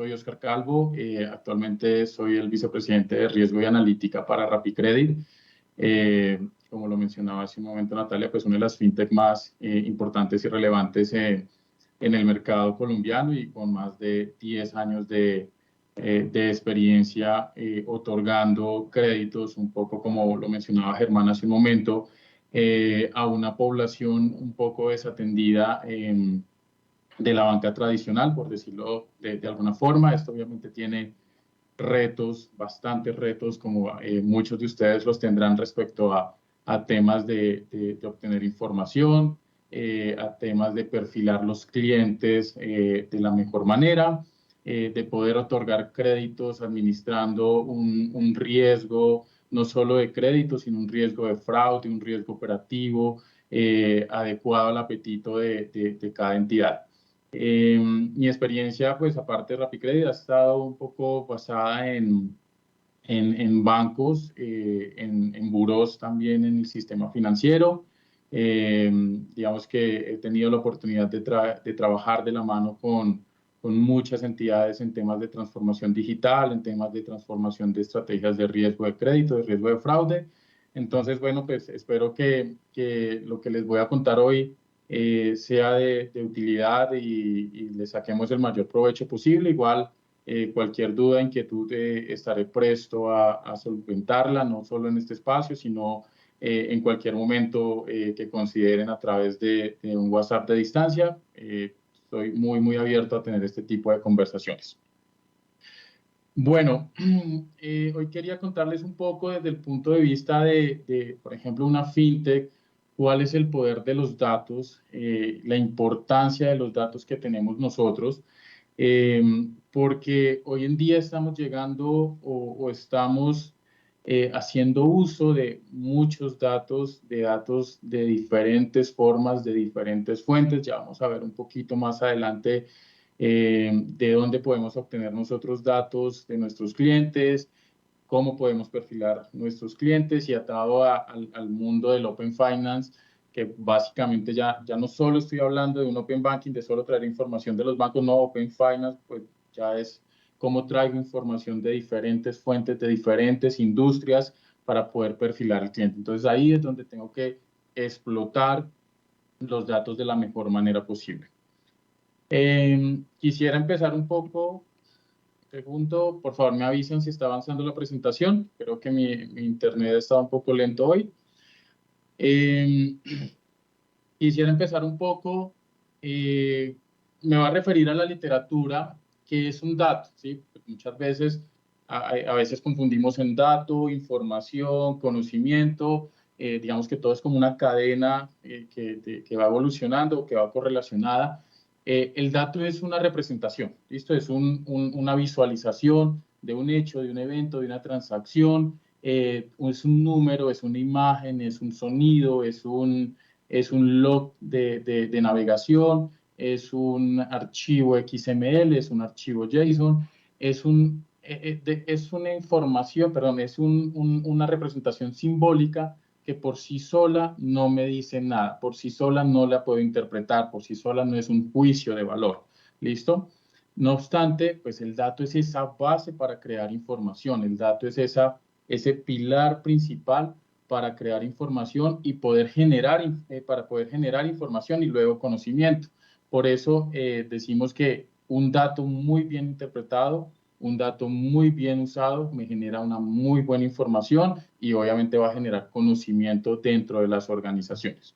Soy Oscar Calvo, actualmente soy el vicepresidente de Riesgo y Analítica para RappiCredit. Como lo mencionaba hace un momento Natalia, pues una de las fintech más importantes y relevantes en el mercado colombiano y con más de 10 años de experiencia otorgando créditos, un poco como lo mencionaba Germán hace un momento, a una población un poco desatendida de la banca tradicional, por decirlo de alguna forma. Esto obviamente tiene retos, bastantes retos, como muchos de ustedes los tendrán respecto a temas de obtener información, a temas de perfilar los clientes de la mejor manera, de poder otorgar créditos administrando un riesgo, no solo de crédito, sino un riesgo de fraude, un riesgo operativo adecuado al apetito de cada entidad. Mi experiencia, pues aparte de RappiCredit, ha estado un poco basada en bancos, en burós también en el sistema financiero. Digamos que he tenido la oportunidad de trabajar de la mano con muchas entidades en temas de transformación digital, en temas de transformación de estrategias de riesgo de crédito, de riesgo de fraude. Entonces, bueno, pues espero que lo que les voy a contar hoy sea de utilidad y le saquemos el mayor provecho posible. Igual, cualquier duda, inquietud, estaré presto a solventarla, no solo en este espacio, sino en cualquier momento que consideren a través de un WhatsApp de distancia. Estoy muy abierto a tener este tipo de conversaciones. Bueno, hoy quería contarles un poco desde el punto de vista por ejemplo, una fintech, cuál es el poder de los datos, la importancia de los datos que tenemos nosotros, porque hoy en día estamos llegando o estamos haciendo uso de muchos datos, de diferentes formas, de diferentes fuentes. Ya vamos a ver un poquito más adelante de dónde podemos obtener nosotros datos de nuestros clientes, cómo podemos perfilar nuestros clientes y atado al mundo del Open Finance, que básicamente ya no solo estoy hablando de un Open Banking, de solo traer información de los bancos, no, Open Finance, pues ya es cómo traigo información de diferentes fuentes, de diferentes industrias para poder perfilar al cliente. Entonces ahí es donde tengo que explotar los datos de la mejor manera posible. Quisiera empezar un poco. Pregunto, por favor me avisan si está avanzando la presentación. Creo que mi internet está un poco lento hoy. Quisiera empezar un poco, me va a referir a la literatura, que es un dato, ¿sí? Muchas veces, a veces confundimos en dato, información, conocimiento, digamos que todo es como una cadena que va evolucionando, que va correlacionada. El dato es una representación, ¿listo? Es una visualización de un hecho, de un evento, de una transacción, es un número, es una imagen, es un sonido, es un log de navegación, es un archivo XML, es un archivo JSON, es una información, perdón, es una representación simbólica que por sí sola no me dice nada, por sí sola no la puedo interpretar, por sí sola no es un juicio de valor. ¿Listo? No obstante, pues el dato es esa base para crear información, el dato es ese pilar principal para crear información y para poder generar información y luego conocimiento. Por eso decimos que un dato muy bien interpretado, un dato muy bien usado, me genera una muy buena información y obviamente va a generar conocimiento dentro de las organizaciones.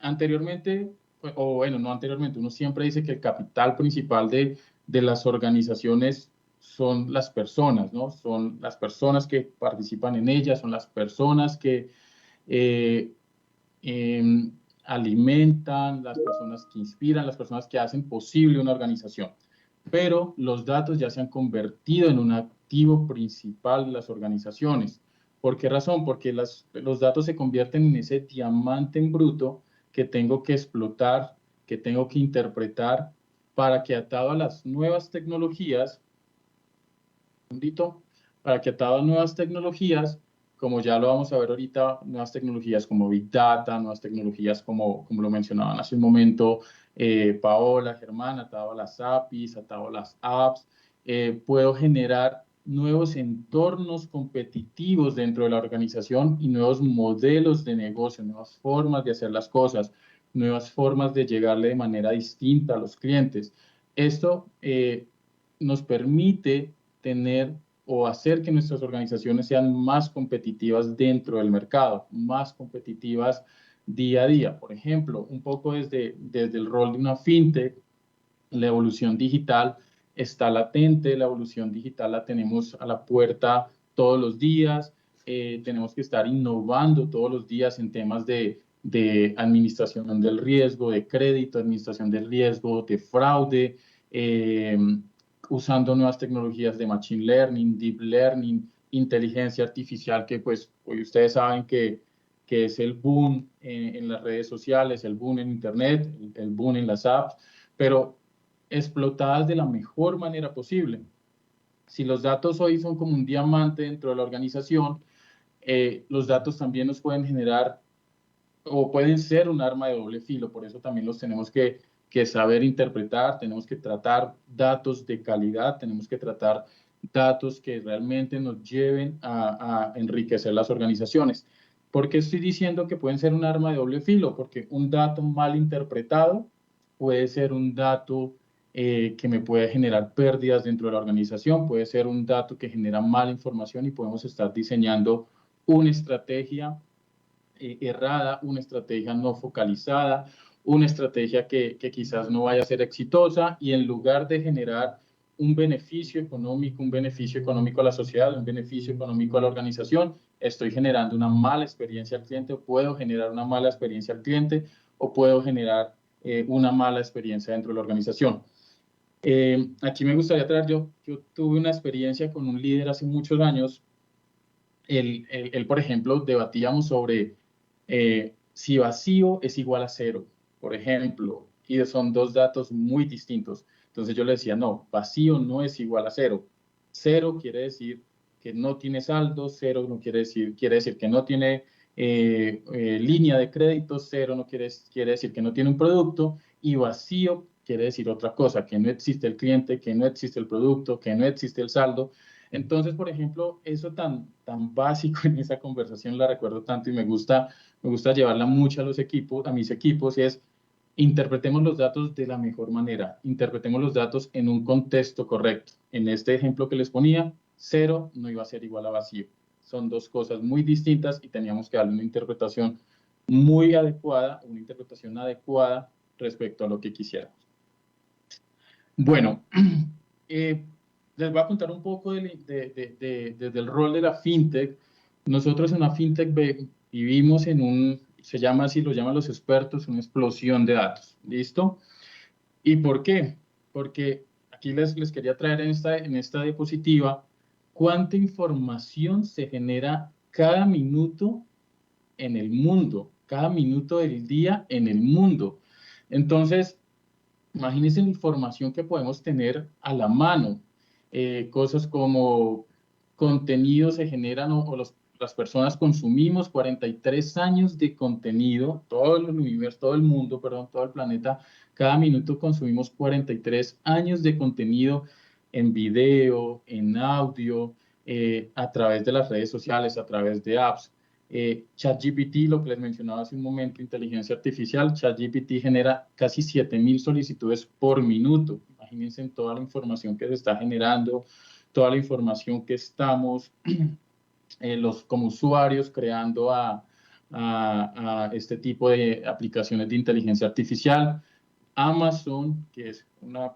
Anteriormente, o bueno, no anteriormente, uno siempre dice que el capital principal de las organizaciones son las personas, ¿no? Son las personas que participan en ellas, son las personas que eh, alimentan, las personas que inspiran, las personas que hacen posible una organización. Pero los datos ya se han convertido en un activo principal de las organizaciones. ¿Por qué razón? Porque los datos se convierten en ese diamante en bruto que tengo que explotar, que tengo que interpretar para que atado a las nuevas tecnologías, para que atado a nuevas tecnologías, como ya lo vamos a ver ahorita, nuevas tecnologías como Big Data, nuevas tecnologías como lo mencionaban hace un momento, Paola, Germán, atado a las APIs, atado a las apps. Puedo generar nuevos entornos competitivos dentro de la organización y nuevos modelos de negocio, nuevas formas de hacer las cosas, nuevas formas de llegarle de manera distinta a los clientes. Esto nos permite tener o hacer que nuestras organizaciones sean más competitivas dentro del mercado, más competitivas día a día. Por ejemplo, un poco desde el rol de una fintech, la evolución digital está latente, la evolución digital la tenemos a la puerta todos los días, tenemos que estar innovando todos los días en temas de administración del riesgo, de crédito, administración del riesgo, de fraude, usando nuevas tecnologías de machine learning, deep learning, inteligencia artificial, que pues hoy ustedes saben que es el boom en las redes sociales, el boom en Internet, el boom en las apps, pero explotadas de la mejor manera posible. Si los datos hoy son como un diamante dentro de la organización, los datos también nos pueden generar o pueden ser un arma de doble filo, por eso también los tenemos que saber interpretar, tenemos que tratar datos de calidad, tenemos que tratar datos que realmente nos lleven a enriquecer las organizaciones. ¿Por qué estoy diciendo que pueden ser un arma de doble filo? Porque un dato mal interpretado puede ser un dato que me puede generar pérdidas dentro de la organización, puede ser un dato que genera mala información y podemos estar diseñando una estrategia errada, una estrategia no focalizada, una estrategia que quizás no vaya a ser exitosa y en lugar de generar un beneficio económico a la sociedad, un beneficio económico a la organización, estoy generando una mala experiencia al cliente o puedo generar una mala experiencia al cliente o puedo generar una mala experiencia dentro de la organización. Aquí me gustaría traer, yo tuve una experiencia con un líder hace muchos años. Él, por ejemplo, debatíamos sobre si vacío es igual a cero, por ejemplo, y son dos datos muy distintos. Entonces yo le decía, no, vacío no es igual a cero. Cero quiere decir que no tiene saldo, cero no quiere decir que no tiene línea de crédito, cero no quiere decir que no tiene un producto, y vacío quiere decir otra cosa, que no existe el cliente, que no existe el producto, que no existe el saldo. Entonces, por ejemplo, eso tan básico en esa conversación la recuerdo tanto y me gusta llevarla mucho a los equipos, a mis equipos, y es interpretemos los datos de la mejor manera, interpretemos los datos en un contexto correcto. En este ejemplo que les ponía, cero no iba a ser igual a vacío. Son dos cosas muy distintas y teníamos que darle una interpretación muy adecuada, una interpretación adecuada respecto a lo que quisiéramos. Bueno, les voy a contar un poco desde el rol de la fintech. Nosotros en la fintech vivimos se llama así, lo llaman los expertos, una explosión de datos. ¿Listo? ¿Y por qué? Porque aquí les quería traer en esta diapositiva cuánta información se genera cada minuto en el mundo, cada minuto del día en el mundo. Entonces, imagínense la información que podemos tener a la mano. Cosas como contenido se generan o las personas consumimos 43 años de contenido, todo el universo, todo el mundo, perdón, todo el planeta, cada minuto consumimos 43 años de contenido en video, en audio, a través de las redes sociales, a través de apps. ChatGPT, lo que les mencionaba hace un momento, inteligencia artificial, ChatGPT genera casi 7.000 solicitudes por minuto. Imagínense en toda la información que se está generando, toda la información que estamos como usuarios creando a este tipo de aplicaciones de inteligencia artificial. Amazon, que es una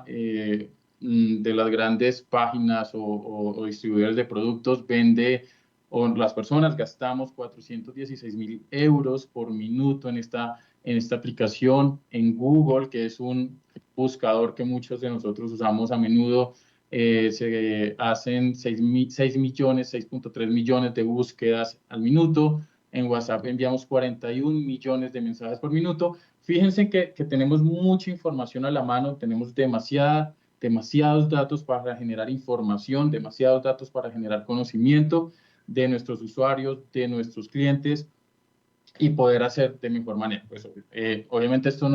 de las grandes páginas o distribuidores de productos, vende, o las personas gastamos 416.000 euros por minuto en esta aplicación. En Google, que es un buscador que muchos de nosotros usamos a menudo, se hacen 6 millones, 6.3 millones de búsquedas al minuto. En WhatsApp enviamos 41 millones de mensajes por minuto. Fíjense que tenemos mucha información a la mano, tenemos demasiados datos para generar información, demasiados datos para generar conocimiento de nuestros usuarios, de nuestros clientes y poder hacer de mejor manera. Pues, obviamente esto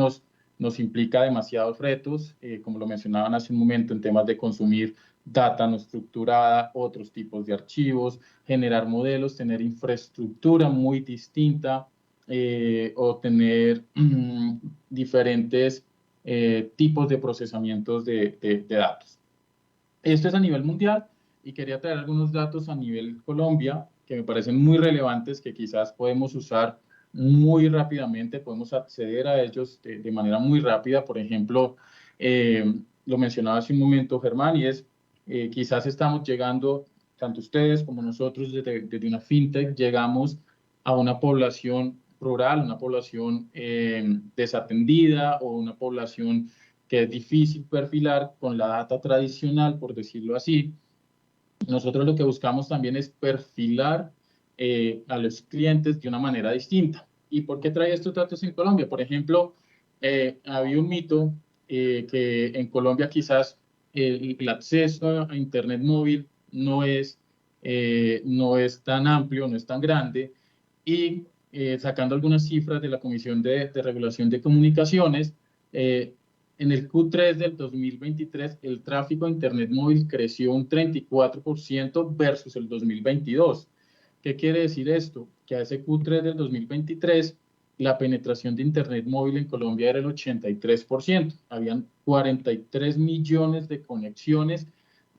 nos implica demasiados retos, como lo mencionaban hace un momento, en temas de consumir data no estructurada, otros tipos de archivos, generar modelos, tener infraestructura muy distinta, o tener diferentes tipos de procesamientos de datos. Esto es a nivel mundial y quería traer algunos datos a nivel Colombia que me parecen muy relevantes, que quizás podemos usar muy rápidamente, podemos acceder a ellos de manera muy rápida. Por ejemplo, lo mencionaba hace un momento Germán, y es quizás estamos llegando, tanto ustedes como nosotros desde una fintech, llegamos a una población rural, una población desatendida, o una población que es difícil perfilar con la data tradicional, por decirlo así. Nosotros lo que buscamos también es perfilar a los clientes de una manera distinta. ¿Y por qué trae estos datos en Colombia? Por ejemplo, había un mito que en Colombia quizás el acceso a Internet móvil no es tan amplio, no es tan grande, y sacando algunas cifras de la Comisión de Regulación de Comunicaciones, en el Q3 del 2023, el tráfico de Internet móvil creció un 34% versus el 2022. ¿Qué quiere decir esto? Que a ese Q3 del 2023, la penetración de Internet móvil en Colombia era el 83%. Habían 43 millones de conexiones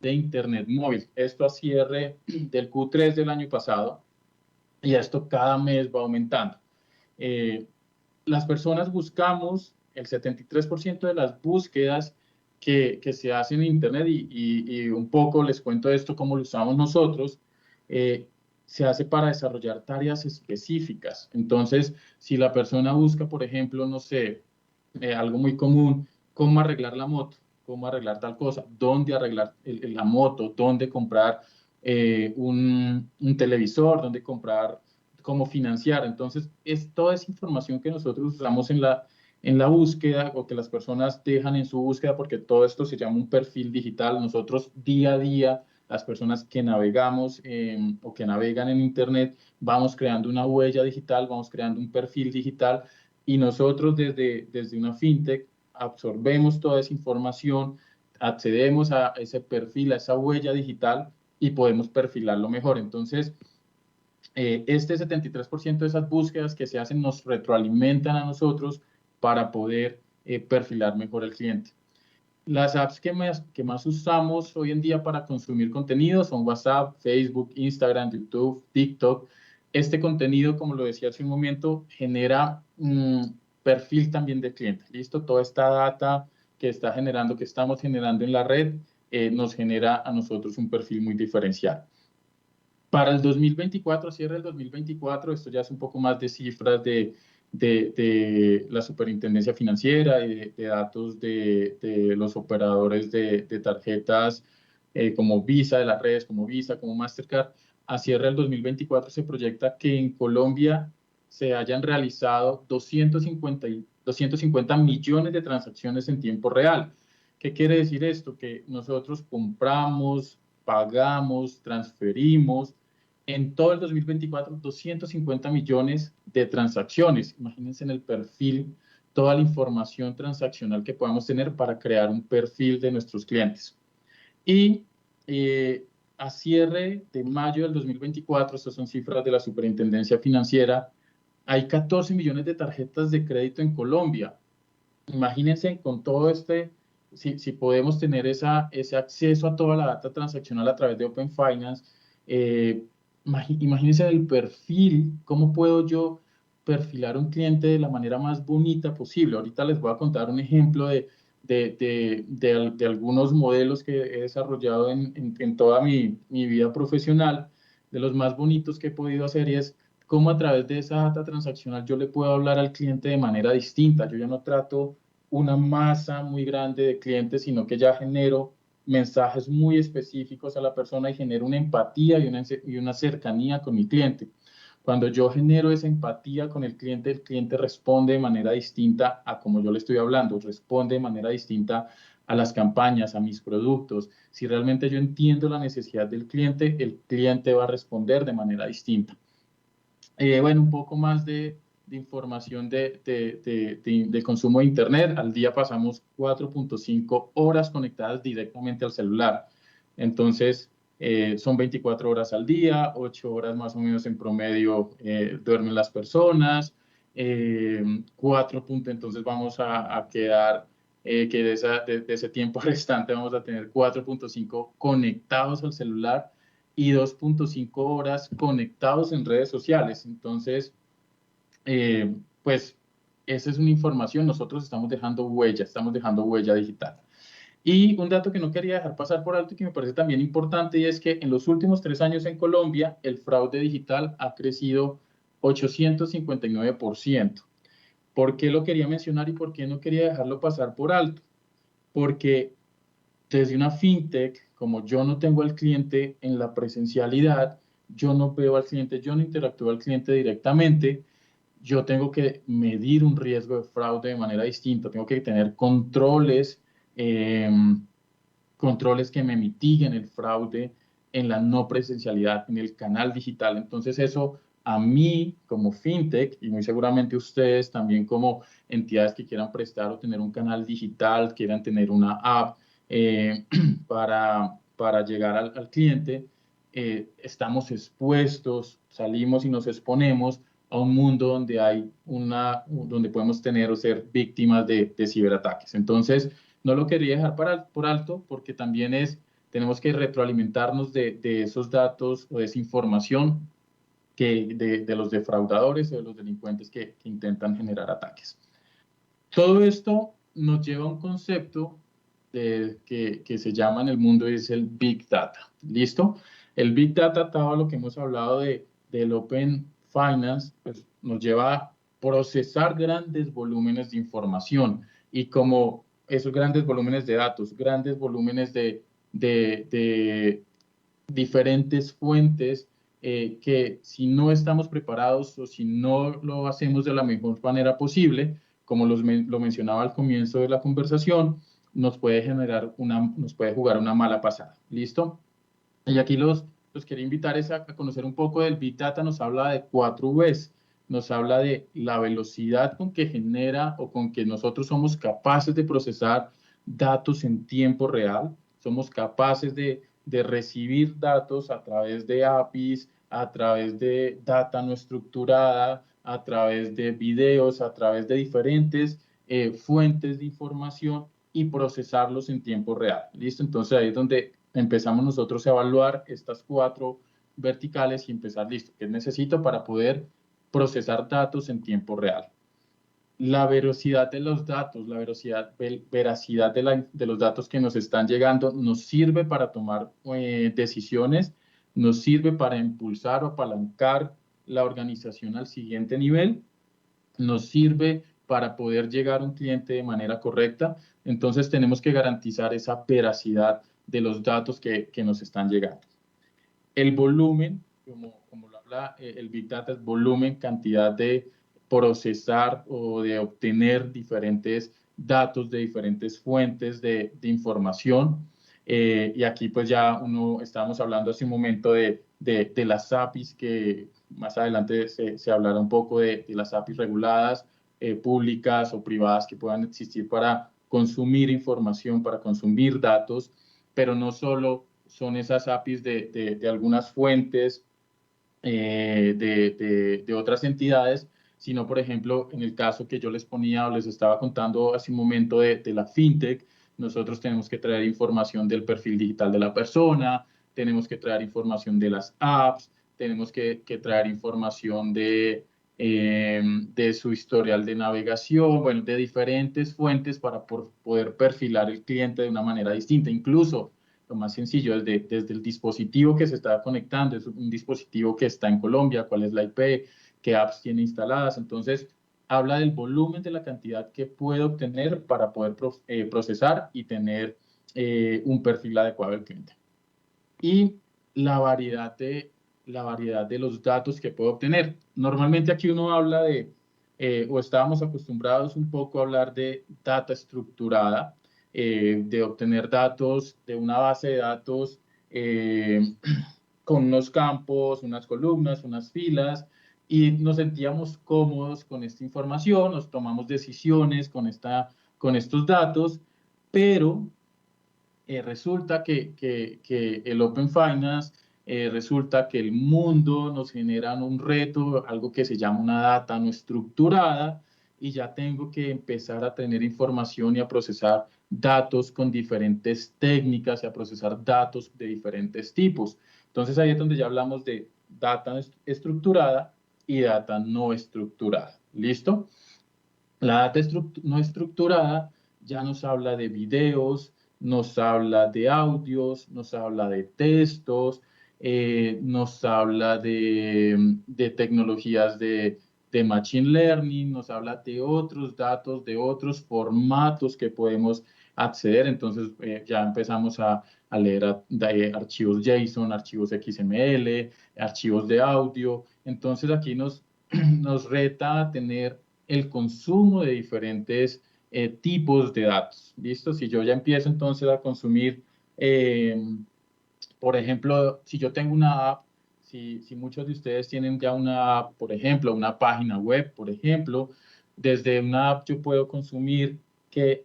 de Internet móvil. Esto a cierre del Q3 del año pasado, y esto cada mes va aumentando. Las personas buscamos, el 73% de las búsquedas que se hacen en Internet, y un poco les cuento esto, cómo lo usamos nosotros, se hace para desarrollar tareas específicas. Entonces, si la persona busca, por ejemplo, no sé, algo muy común, cómo arreglar la moto, cómo arreglar tal cosa, dónde arreglar la moto, dónde comprar un televisor, dónde comprar, cómo financiar. Entonces, es toda esa información que nosotros usamos en la búsqueda, o que las personas dejan en su búsqueda, porque todo esto se llama un perfil digital. Nosotros día a día, las personas que navegamos o que navegan en Internet, vamos creando una huella digital, vamos creando un perfil digital, y nosotros desde una fintech absorbemos toda esa información, accedemos a ese perfil, a esa huella digital, y podemos perfilarlo mejor. Entonces, este 73% de esas búsquedas que se hacen nos retroalimentan a nosotros para poder perfilar mejor al cliente. Las apps que más usamos hoy en día para consumir contenido son WhatsApp, Facebook, Instagram, YouTube, TikTok. Este contenido, como lo decía hace un momento, genera perfil también de cliente. ¿Listo? Toda esta data que estamos generando en la red, nos genera a nosotros un perfil muy diferencial. Para el 2024, cierre del 2024, esto ya es un poco más de cifras de la Superintendencia Financiera, de datos de los operadores de tarjetas como Visa, de las redes como Visa, como Mastercard. A cierre del 2024 se proyecta que en Colombia se hayan realizado 250 millones de transacciones en tiempo real. ¿Qué quiere decir esto? Que nosotros compramos, pagamos, transferimos en todo el 2024 250 millones de transacciones. Imagínense en el perfil, toda la información transaccional que podamos tener para crear un perfil de nuestros clientes. Y a cierre de mayo del 2024, estas son cifras de la Superintendencia Financiera, hay 14 millones de tarjetas de crédito en Colombia. Imagínense con todo si podemos tener ese acceso a toda la data transaccional a través de Open Finance. Imagínense el perfil, cómo puedo yo perfilar un cliente de la manera más bonita posible. Ahorita les voy a contar un ejemplo de algunos modelos que he desarrollado en toda mi vida profesional, de los más bonitos que he podido hacer, y es cómo a través de esa data transaccional yo le puedo hablar al cliente de manera distinta. Yo ya no trato una masa muy grande de clientes, sino que ya genero mensajes muy específicos a la persona, y genero una empatía y una cercanía con mi cliente. Cuando yo genero esa empatía con el cliente responde de manera distinta a como yo le estoy hablando, responde de manera distinta a las campañas, a mis productos. Si realmente yo entiendo la necesidad del cliente, el cliente va a responder de manera distinta. Bueno, un poco más de de información de consumo de Internet. Al día pasamos 4.5 horas conectadas directamente al celular. Entonces, son 24 horas al día, 8 horas más o menos en promedio duermen las personas. 4 puntos, entonces vamos a quedar que de ese tiempo restante vamos a tener 4.5 conectados al celular y 2.5 horas conectados en redes sociales. Entonces, pues esa es una información, nosotros estamos dejando huella digital. Y un dato que no quería dejar pasar por alto y que me parece también importante, y es que en los últimos 3 años en Colombia el fraude digital ha crecido 859%. ¿Por qué lo quería mencionar y por qué no quería dejarlo pasar por alto? Porque desde una fintech, como yo no tengo al cliente en la presencialidad, yo no veo al cliente, yo no interactúo al cliente directamente, yo tengo que medir un riesgo de fraude de manera distinta, tengo que tener eh, controles que me mitiguen el fraude en la no presencialidad, en el canal digital. Entonces eso a mí como fintech y muy seguramente ustedes también como entidades que quieran prestar o tener un canal digital, quieran tener una app para llegar al cliente, estamos expuestos, salimos y nos exponemos a un mundo donde donde podemos tener o ser víctimas de ciberataques. Entonces, no lo quería dejar por alto porque también tenemos que retroalimentarnos de esos datos o de esa información de los defraudadores o de los delincuentes que intentan generar ataques. Todo esto nos lleva a un concepto que se llama en el mundo es el Big Data. ¿Listo? El Big Data, todo lo que hemos hablado del Open Finance, pues, nos lleva a procesar grandes volúmenes de información y como esos grandes volúmenes de datos, grandes volúmenes de diferentes fuentes que si no estamos preparados o si no lo hacemos de la mejor manera posible, como lo mencionaba al comienzo de la conversación, nos puede jugar una mala pasada. ¿Listo? Y aquí los quería invitar a conocer un poco del Big Data. Nos habla de 4 Vs. Nos habla de la velocidad con que genera o con que nosotros somos capaces de procesar datos en tiempo real. Somos capaces de recibir datos a través de APIs, a través de data no estructurada, a través de videos, a través de diferentes fuentes de información y procesarlos en tiempo real. ¿Listo? Entonces ahí es donde empezamos nosotros a evaluar estas 4 verticales y empezar, listo, ¿qué necesito para poder procesar datos en tiempo real? La veracidad de los datos, la veracidad de los datos que nos están llegando nos sirve para tomar decisiones, nos sirve para impulsar o apalancar la organización al siguiente nivel, nos sirve para poder llegar a un cliente de manera correcta. Entonces tenemos que garantizar esa veracidad de los datos que nos están llegando. El volumen, como lo habla el Big Data, es volumen, cantidad de procesar o de obtener diferentes datos de diferentes fuentes de información. Y aquí pues ya estábamos hablando hace un momento de las APIs, que más adelante se hablará un poco de las APIs reguladas, públicas o privadas que puedan existir para consumir información, para consumir datos, pero no solo son esas APIs de algunas fuentes de otras entidades, sino, por ejemplo, en el caso que yo les ponía o les estaba contando hace un momento de la fintech, nosotros tenemos que traer información del perfil digital de la persona, tenemos que traer información de las apps, tenemos que traer información de su historial de navegación, bueno, de diferentes fuentes para poder perfilar el cliente de una manera distinta. Incluso lo más sencillo, desde el dispositivo que se está conectando, es un dispositivo que está en Colombia, cuál es la IP, qué apps tiene instaladas. Entonces, habla del volumen de la cantidad que puede obtener para poder procesar y tener un perfil adecuado del cliente. Y la variedad de los datos que puede obtener. Normalmente aquí uno habla o estábamos acostumbrados un poco a hablar de data estructurada, de obtener datos de una base de datos con unos campos, unas columnas, unas filas, y nos sentíamos cómodos con esta información, nos tomamos decisiones con estos datos, pero resulta que el Open Finance, resulta que el mundo nos genera un reto, algo que se llama una data no estructurada, y ya tengo que empezar a tener información y a procesar datos con diferentes técnicas y a procesar datos de diferentes tipos. Entonces ahí es donde ya hablamos de data estructurada y data no estructurada. ¿Listo? La data no estructurada ya nos habla de videos, nos habla de audios, nos habla de textos, nos habla de tecnologías de Machine Learning, nos habla de otros datos, de otros formatos que podemos acceder. Entonces ya empezamos a leer de archivos JSON, archivos XML, archivos de audio. Entonces aquí nos reta a tener el consumo de diferentes tipos de datos. ¿Listo? Si yo ya empiezo entonces a consumir, por ejemplo, si yo tengo una app, si muchos de ustedes tienen ya una app, por ejemplo, una página web, por ejemplo, desde una app yo puedo consumir que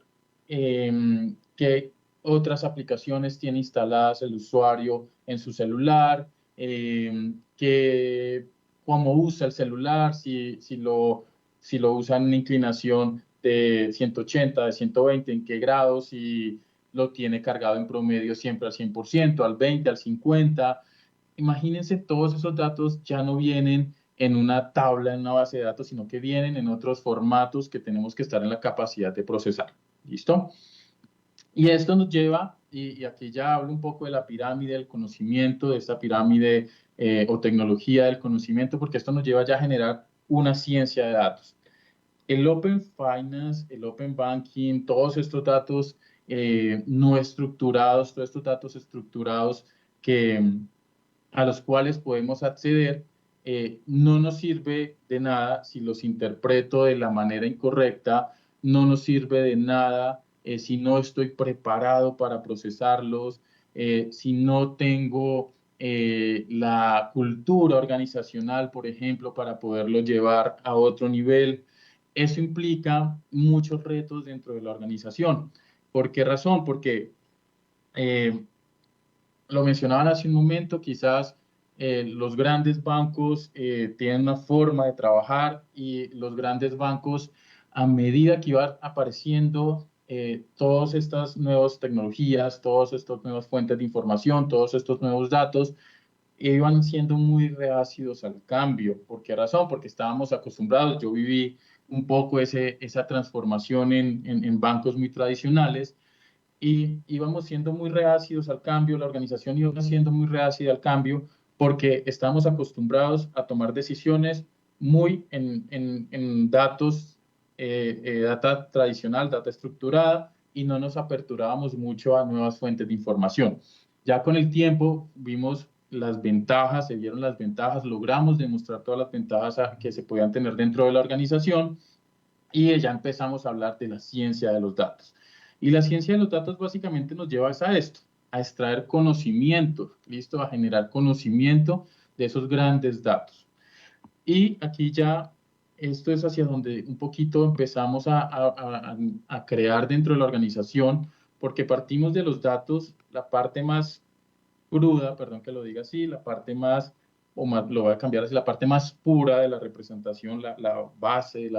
otras aplicaciones tiene instaladas el usuario en su celular, que cómo usa el celular, si lo usa en una inclinación de 180, de 120, en qué grados, si lo tiene cargado en promedio siempre al 100%, al 20, al 50. Imagínense, todos esos datos ya no vienen en una tabla, en una base de datos, sino que vienen en otros formatos que tenemos que estar en la capacidad de procesar. ¿Listo? Y esto nos lleva, y aquí ya hablo un poco de la pirámide del conocimiento, de esta pirámide o tecnología del conocimiento, porque esto nos lleva ya a generar una ciencia de datos. El Open Finance, el Open Banking, todos estos datos no estructurados, todos estos datos estructurados a los cuales podemos acceder, no nos sirve de nada si los interpreto de la manera incorrecta, no nos sirve de nada si no estoy preparado para procesarlos, si no tengo la cultura organizacional, por ejemplo, para poderlo llevar a otro nivel. Eso implica muchos retos dentro de la organización. ¿Por qué razón? Porque eh, lo mencionaban hace un momento, quizás los grandes bancos tienen una forma de trabajar y los grandes bancos, a medida que iban apareciendo todas estas nuevas tecnologías, todas estas nuevas fuentes de información, todos estos nuevos datos, iban siendo muy reacios al cambio. ¿Por qué razón? Porque estábamos acostumbrados, yo viví un poco esa transformación en bancos muy tradicionales y íbamos siendo muy reacios al cambio, la organización iba siendo muy reacia al cambio porque estábamos acostumbrados a tomar decisiones muy en datos, data tradicional, data estructurada, y no nos aperturábamos mucho a nuevas fuentes de información. Ya con el tiempo vimos las ventajas, se vieron las ventajas, logramos demostrar todas las ventajas que se podían tener dentro de la organización y ya empezamos a hablar de la ciencia de los datos. Y la ciencia de los datos básicamente nos lleva a esto, a extraer conocimiento, ¿listo? A generar conocimiento de esos grandes datos. Y aquí ya esto es hacia donde un poquito empezamos a crear dentro de la organización, porque partimos de los datos, la parte más cruda, perdón que lo diga así, la parte más, o más, lo voy a cambiar así, la parte más pura de la representación, la base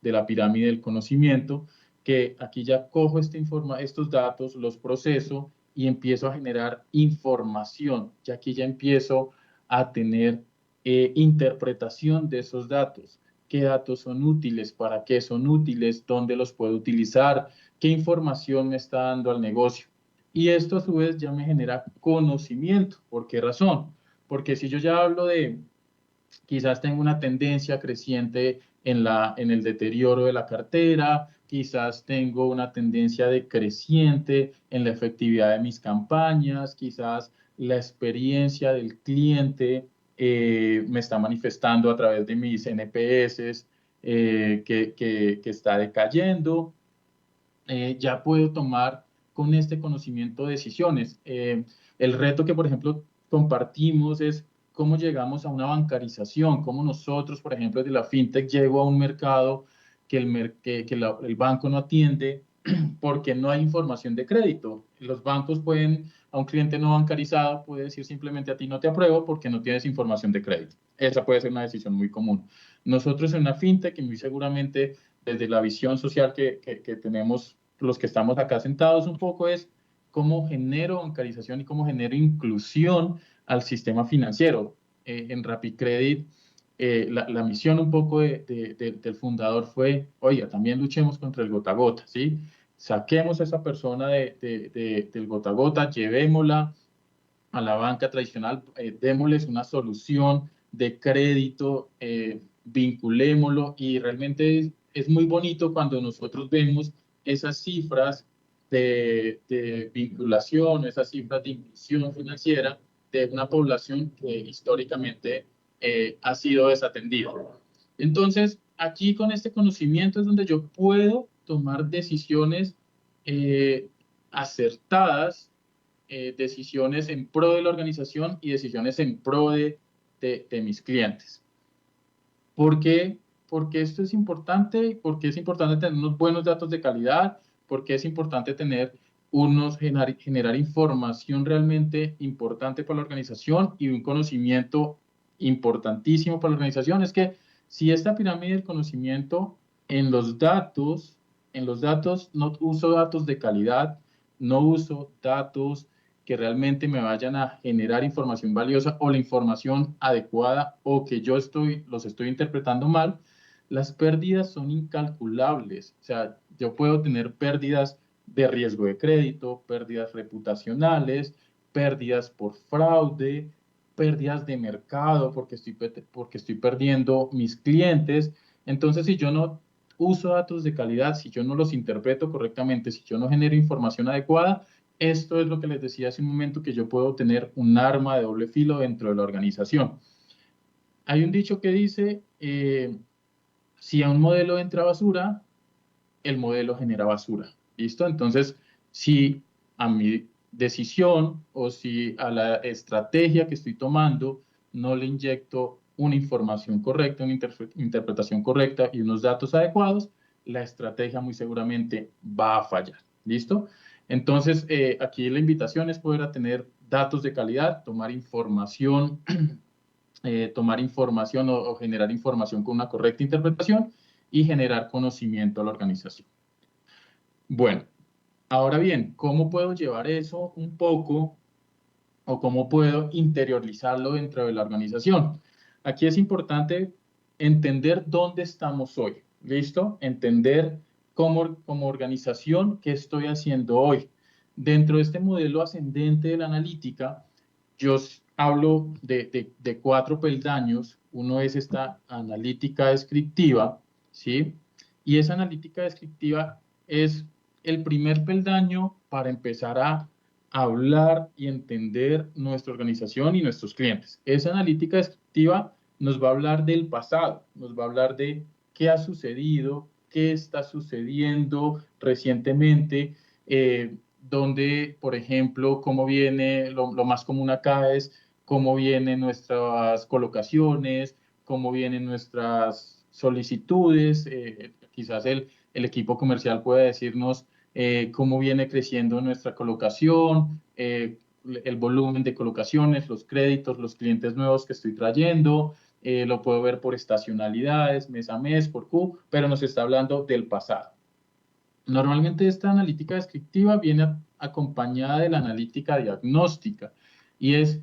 de la pirámide del conocimiento, que aquí ya cojo estos datos, los proceso y empiezo a generar información. Ya aquí ya empiezo a tener interpretación de esos datos. ¿Qué datos son útiles? ¿Para qué son útiles? ¿Dónde los puedo utilizar? ¿Qué información me está dando al negocio? Y esto a su vez ya me genera conocimiento. ¿Por qué razón? Porque si yo ya hablo de, quizás tengo una tendencia creciente en el deterioro de la cartera, quizás tengo una tendencia decreciente en la efectividad de mis campañas, quizás la experiencia del cliente me está manifestando a través de mis NPS que está decayendo. Ya puedo tomar con este conocimiento decisiones. El reto que, por ejemplo, compartimos es cómo llegamos a una bancarización, cómo nosotros, por ejemplo, de la fintech llego a un mercado que el banco no atiende porque no hay información de crédito. Los bancos pueden, a un cliente no bancarizado, puede decir simplemente a ti no te apruebo porque no tienes información de crédito. Esa puede ser una decisión muy común. Nosotros en una fintech, y muy seguramente desde la visión social que tenemos los que estamos acá sentados un poco, es cómo genero bancarización y cómo genero inclusión al sistema financiero. En RappiCredit, la misión un poco del fundador fue, oiga, también luchemos contra el gota a gota, ¿sí? Saquemos a esa persona del gota a gota, llevémosla a la banca tradicional, démosles una solución de crédito, vinculémoslo, y realmente es muy bonito cuando nosotros vemos esas cifras de vinculación, esas cifras de inclusión financiera de una población que históricamente ha sido desatendida. Entonces, aquí con este conocimiento es donde yo puedo tomar decisiones acertadas, decisiones en pro de la organización y decisiones en pro de mis clientes. ¿Por qué? Porque esto es importante, porque es importante tener unos buenos datos de calidad, porque es importante tener generar información realmente importante para la organización y un conocimiento importantísimo para la organización. Es que si esta pirámide del conocimiento en los datos no uso datos de calidad, no uso datos que realmente me vayan a generar información valiosa o la información adecuada o que yo los estoy interpretando mal, las pérdidas son incalculables. O sea, yo puedo tener pérdidas de riesgo de crédito, pérdidas reputacionales, pérdidas por fraude, pérdidas de mercado porque estoy perdiendo mis clientes. Entonces, si yo no uso datos de calidad, si yo no los interpreto correctamente, si yo no genero información adecuada, esto es lo que les decía hace un momento, que yo puedo tener un arma de doble filo dentro de la organización. Hay un dicho que dice, si a un modelo entra basura, el modelo genera basura. ¿Listo? Entonces, si a mi decisión o si a la estrategia que estoy tomando no le inyecto una información correcta, una interpretación correcta y unos datos adecuados, la estrategia muy seguramente va a fallar. ¿Listo? Entonces, aquí la invitación es poder tener datos de calidad, tomar información o generar información con una correcta interpretación y generar conocimiento a la organización. Bueno, ahora bien, ¿cómo puedo llevar eso un poco o cómo puedo interiorizarlo dentro de la organización? Aquí es importante entender dónde estamos hoy, ¿listo? Entender como organización qué estoy haciendo hoy. Dentro de este modelo ascendente de la analítica, yo hablo de 4 peldaños. Uno es esta analítica descriptiva, ¿sí? Y esa analítica descriptiva es el primer peldaño para empezar a hablar y entender nuestra organización y nuestros clientes. Esa analítica descriptiva nos va a hablar del pasado, nos va a hablar de qué ha sucedido, qué está sucediendo recientemente, donde, por ejemplo, cómo viene, lo más común acá es cómo vienen nuestras colocaciones, cómo vienen nuestras solicitudes, quizás el equipo comercial puede decirnos cómo viene creciendo nuestra colocación, el volumen de colocaciones, los créditos, los clientes nuevos que estoy trayendo, lo puedo ver por estacionalidades, mes a mes, por Q, pero nos está hablando del pasado. Normalmente esta analítica descriptiva viene acompañada de la analítica diagnóstica y es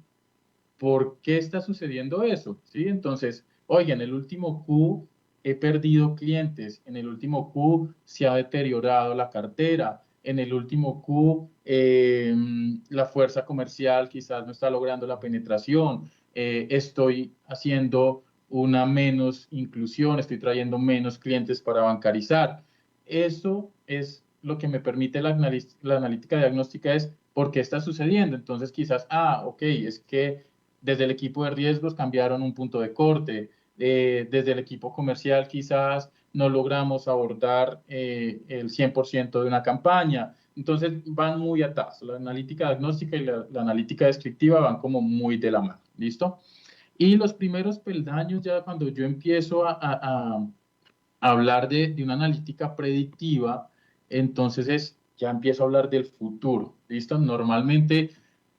¿por qué está sucediendo eso? ¿Sí? Entonces, oye, en el último Q he perdido clientes, en el último Q se ha deteriorado la cartera, en el último Q la fuerza comercial quizás no está logrando la penetración, estoy haciendo una menos inclusión, estoy trayendo menos clientes para bancarizar. Eso es lo que me permite la analítica diagnóstica, es por qué está sucediendo. Entonces quizás, ok, es que desde el equipo de riesgos cambiaron un punto de corte. Desde el equipo comercial quizás no logramos abordar el 100% de una campaña. Entonces van muy atados. La analítica diagnóstica y la analítica descriptiva van como muy de la mano. ¿Listo? Y los primeros peldaños, ya cuando yo empiezo a hablar de una analítica predictiva, entonces ya empiezo a hablar del futuro, ¿listo? Normalmente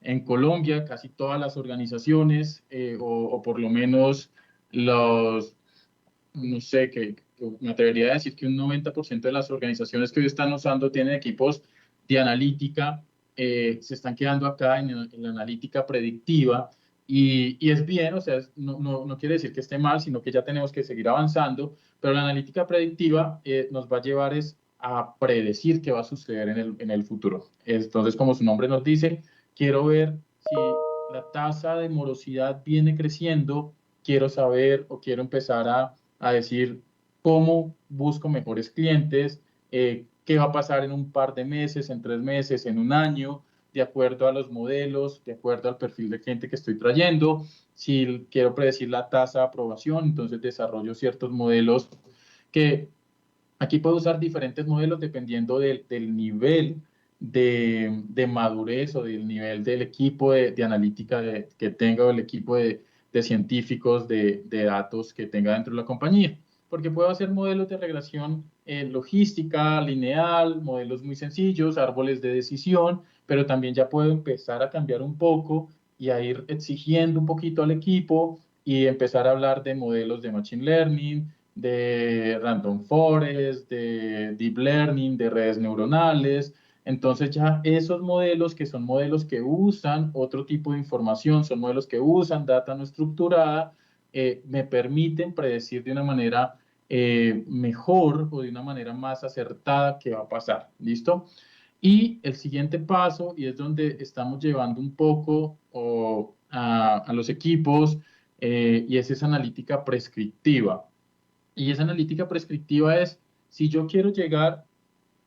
en Colombia casi todas las organizaciones, o por lo menos los, no sé, que me atrevería a decir que un 90% de las organizaciones que hoy están usando tienen equipos de analítica, se están quedando acá en la analítica predictiva. Y es bien, o sea, no quiere decir que esté mal, sino que ya tenemos que seguir avanzando, pero la analítica predictiva nos va a llevar a predecir qué va a suceder en el futuro. Entonces, como su nombre nos dice, quiero ver si la tasa de morosidad viene creciendo, quiero saber o quiero empezar a decir cómo busco mejores clientes, qué va a pasar en un par de meses, en 3 meses, en un año, de acuerdo a los modelos, de acuerdo al perfil de cliente que estoy trayendo. Si quiero predecir la tasa de aprobación, entonces desarrollo ciertos modelos que aquí puedo usar diferentes modelos dependiendo del nivel de madurez o del nivel del equipo de analítica que tenga o el equipo de científicos de datos que tenga dentro de la compañía. Porque puedo hacer modelos de regresión logística, lineal, modelos muy sencillos, árboles de decisión, pero también ya puedo empezar a cambiar un poco y a ir exigiendo un poquito al equipo y empezar a hablar de modelos de Machine Learning, de Random Forest, de Deep Learning, de redes neuronales. Entonces ya esos modelos, que son modelos que usan otro tipo de información, son modelos que usan data no estructurada, me permiten predecir de una manera mejor o de una manera más acertada qué va a pasar. ¿Listo? Y el siguiente paso, y es donde estamos llevando un poco a los equipos, y es esa analítica prescriptiva. Y esa analítica prescriptiva es, si yo quiero llegar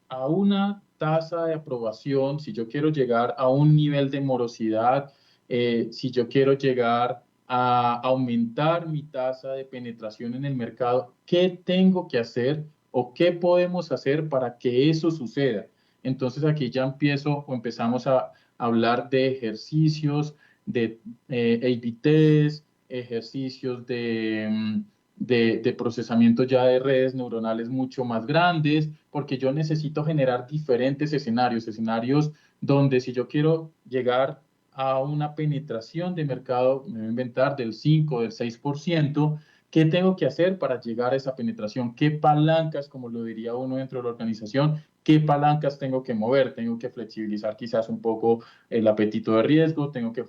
a una tasa de aprobación, si yo quiero llegar a un nivel de morosidad, si yo quiero llegar a aumentar mi tasa de penetración en el mercado, ¿qué tengo que hacer o qué podemos hacer para que eso suceda? Entonces aquí ya empiezo o empezamos a hablar de ejercicios de A/B test, ejercicios de procesamiento ya de redes neuronales mucho más grandes, porque yo necesito generar diferentes escenarios, escenarios donde si yo quiero llegar a una penetración de mercado, me voy a inventar del 5, del 6%, ¿qué tengo que hacer para llegar a esa penetración? ¿Qué palancas, como lo diría uno dentro de la organización, qué palancas tengo que mover? Tengo que flexibilizar quizás un poco el apetito de riesgo, tengo que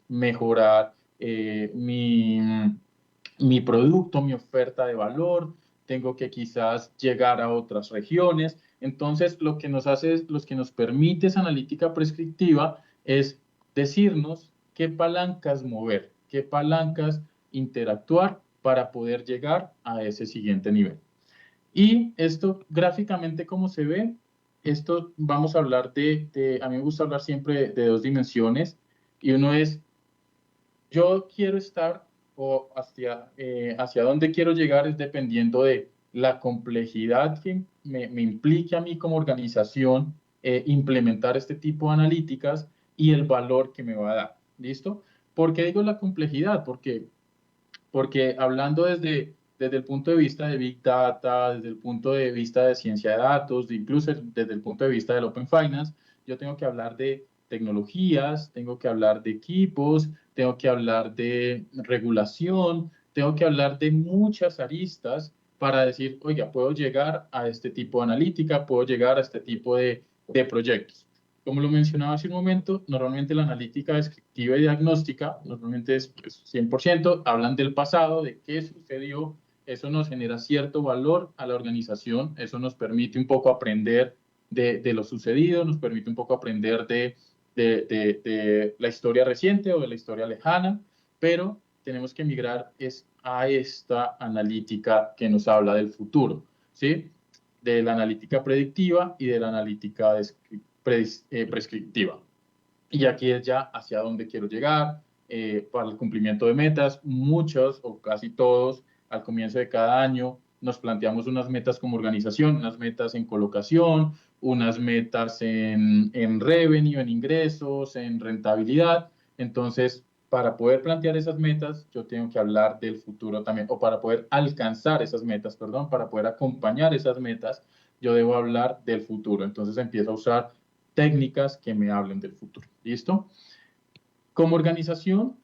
mejorar mi producto, mi oferta de valor, tengo que quizás llegar a otras regiones. Entonces, lo que nos hace, lo que nos permite esa analítica prescriptiva es decirnos qué palancas mover, qué palancas interactuar para poder llegar a ese siguiente nivel. Y esto gráficamente, ¿cómo se ve? Esto vamos a hablar a mí me gusta hablar siempre de dos dimensiones, y uno es yo quiero estar o hacia dónde quiero llegar es dependiendo de la complejidad que me implique a mí como organización implementar este tipo de analíticas y el valor que me va a dar. ¿Listo? ¿Por qué digo la complejidad? Porque hablando desde el punto de vista de Big Data, desde el punto de vista de ciencia de datos, incluso desde el punto de vista del Open Finance, yo tengo que hablar de tecnologías, tengo que hablar de equipos, tengo que hablar de regulación, tengo que hablar de muchas aristas para decir, oiga, puedo llegar a este tipo de analítica, puedo llegar a este tipo de proyectos. Como lo mencionaba hace un momento, normalmente la analítica descriptiva y diagnóstica, normalmente es pues, 100%, hablan del pasado, de qué sucedió, eso nos genera cierto valor a la organización, eso nos permite un poco aprender de lo sucedido, nos permite un poco aprender de la historia reciente o de la historia lejana, pero tenemos que migrar a esta analítica que nos habla del futuro, ¿sí? De la analítica predictiva y de la analítica prescriptiva. Y aquí es ya hacia dónde quiero llegar, para el cumplimiento de metas. Muchos o casi todos al comienzo de cada año nos planteamos unas metas como organización, unas metas en colocación, unas metas en revenue, en ingresos, en rentabilidad. Entonces, para poder plantear esas metas, yo tengo que hablar del futuro también, o para poder alcanzar esas metas, perdón, para poder acompañar esas metas, yo debo hablar del futuro. Entonces empiezo a usar técnicas que me hablen del futuro. ¿Listo? Como organización,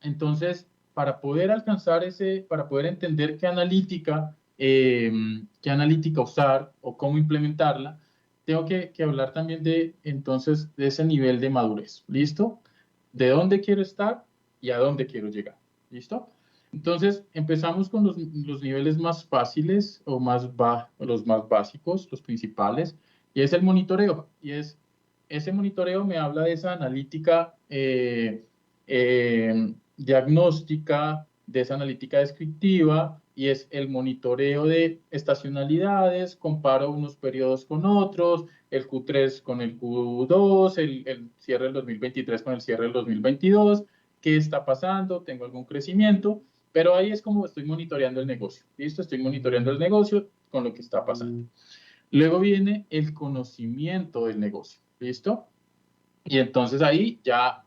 entonces, para poder alcanzar para poder entender qué analítica usar o cómo implementarla, tengo que hablar también entonces, de ese nivel de madurez. ¿Listo? De dónde quiero estar y a dónde quiero llegar. ¿Listo? Entonces, empezamos con los niveles más fáciles o los más básicos, los principales, y es el monitoreo. Ese monitoreo me habla de esa analítica diagnóstica, de esa analítica descriptiva, y es el monitoreo de estacionalidades, comparo unos periodos con otros, el Q3 con el Q2, el cierre del 2023 con el cierre del 2022, qué está pasando, tengo algún crecimiento, pero ahí es como estoy monitoreando el negocio, ¿listo? Estoy monitoreando el negocio con lo que está pasando. Luego viene el conocimiento del negocio, ¿listo? Y entonces ahí ya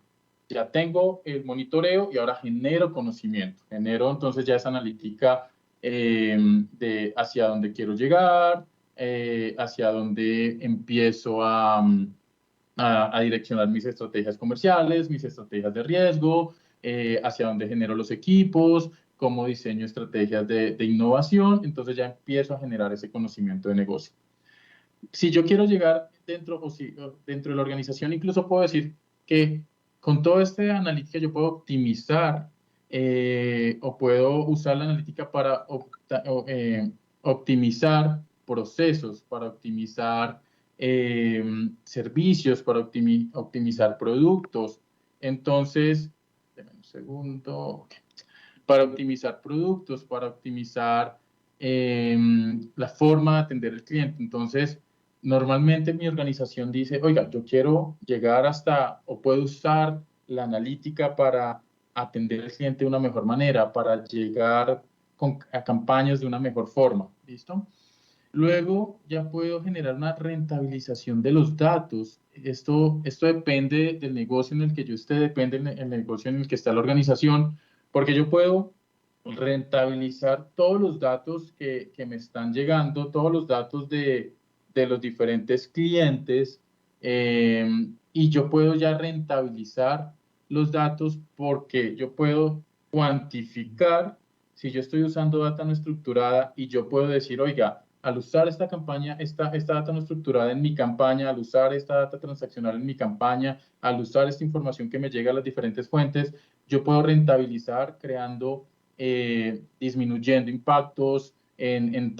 tengo el monitoreo y ahora genero conocimiento. Genero entonces ya esa analítica de hacia dónde quiero llegar, hacia dónde empiezo a direccionar mis estrategias comerciales, mis estrategias de riesgo, hacia dónde genero los equipos, cómo diseño estrategias de innovación. Entonces ya empiezo a generar ese conocimiento de negocio. Si yo quiero llegar dentro de la organización, incluso puedo decir que con toda esta analítica yo puedo optimizar o puedo usar la analítica para optimizar procesos, para optimizar servicios, para optimizar productos. Entonces, déjame un segundo. Okay. Para optimizar productos, para optimizar la forma de atender al cliente. Entonces, normalmente mi organización dice, oiga, yo quiero llegar hasta, o puedo usar la analítica para atender al cliente de una mejor manera, para llegar a campañas de una mejor forma. ¿Listo? Luego ya puedo generar una rentabilización de los datos. Esto depende del negocio en el que yo esté, depende del negocio en el que está la organización, porque yo puedo rentabilizar todos los datos que me están llegando, todos los datos de los diferentes clientes, y yo puedo ya rentabilizar los datos porque yo puedo cuantificar si yo estoy usando data no estructurada y yo puedo decir, oiga, al usar esta campaña, esta data no estructurada en mi campaña, al usar esta data transaccional en mi campaña, al usar esta información que me llega a las diferentes fuentes, yo puedo rentabilizar creando, disminuyendo impactos en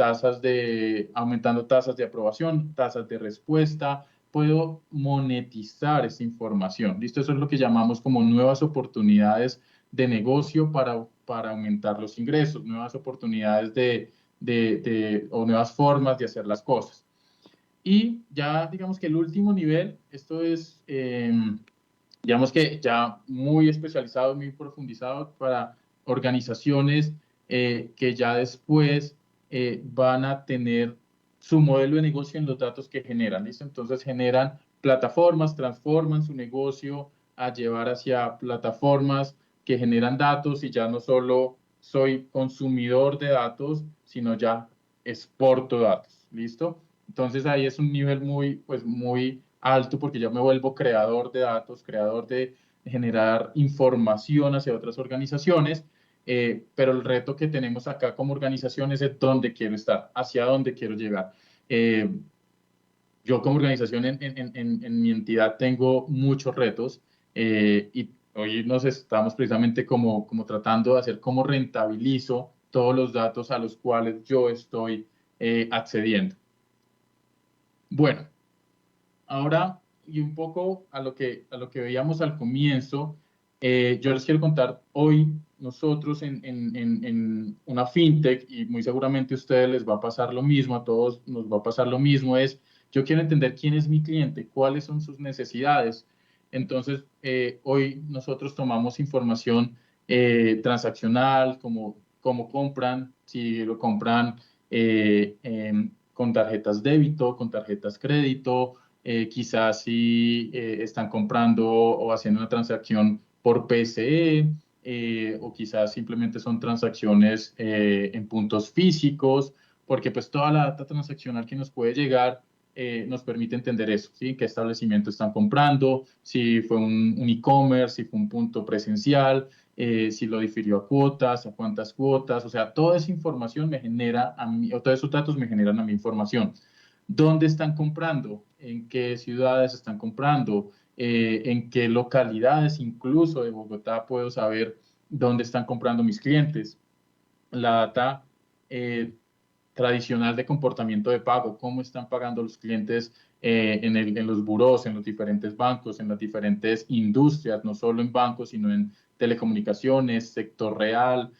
aumentando tasas de aprobación, tasas de respuesta, puedo monetizar esa información. ¿Listo? Eso es lo que llamamos como nuevas oportunidades de negocio para aumentar los ingresos, nuevas oportunidades o nuevas formas de hacer las cosas. Y ya digamos que el último nivel, esto es, digamos que ya muy especializado, muy profundizado para organizaciones que ya después van a tener su modelo de negocio en los datos que generan, ¿listo? Entonces generan plataformas, transforman su negocio a llevar hacia plataformas que generan datos y ya no solo soy consumidor de datos, sino ya exporto datos, ¿listo? Entonces ahí es un nivel muy alto porque ya me vuelvo creador de datos, creador de generar información hacia otras organizaciones, pero el reto que tenemos acá como organización es dónde quiero estar, hacia dónde quiero llegar. Yo como organización en mi entidad tengo muchos retos y hoy nos estamos precisamente como tratando de hacer cómo rentabilizo todos los datos a los cuales yo estoy accediendo. Bueno, ahora y un poco a lo que veíamos al comienzo, yo les quiero contar hoy nosotros en una fintech y muy seguramente a ustedes les va a pasar lo mismo, a todos nos va a pasar lo mismo, yo quiero entender quién es mi cliente, cuáles son sus necesidades. Entonces, hoy nosotros tomamos información transaccional, cómo compran, si lo compran con tarjetas débito, con tarjetas crédito, quizás si están comprando o haciendo una transacción por PSE, o quizás simplemente son transacciones en puntos físicos, porque pues toda la data transaccional que nos puede llegar nos permite entender eso, ¿sí? ¿Qué establecimiento están comprando? Si fue un e-commerce, si fue un punto presencial, si lo difirió a cuotas, a cuántas cuotas, o sea, toda esa información me genera a mí, o todos esos datos me generan a mí información. ¿Dónde están comprando? ¿En qué ciudades están comprando? ¿En qué localidades incluso de Bogotá puedo saber dónde están comprando mis clientes? La data tradicional de comportamiento de pago, cómo están pagando los clientes en los burós, en los diferentes bancos, en las diferentes industrias, no solo en bancos, sino en telecomunicaciones, sector real,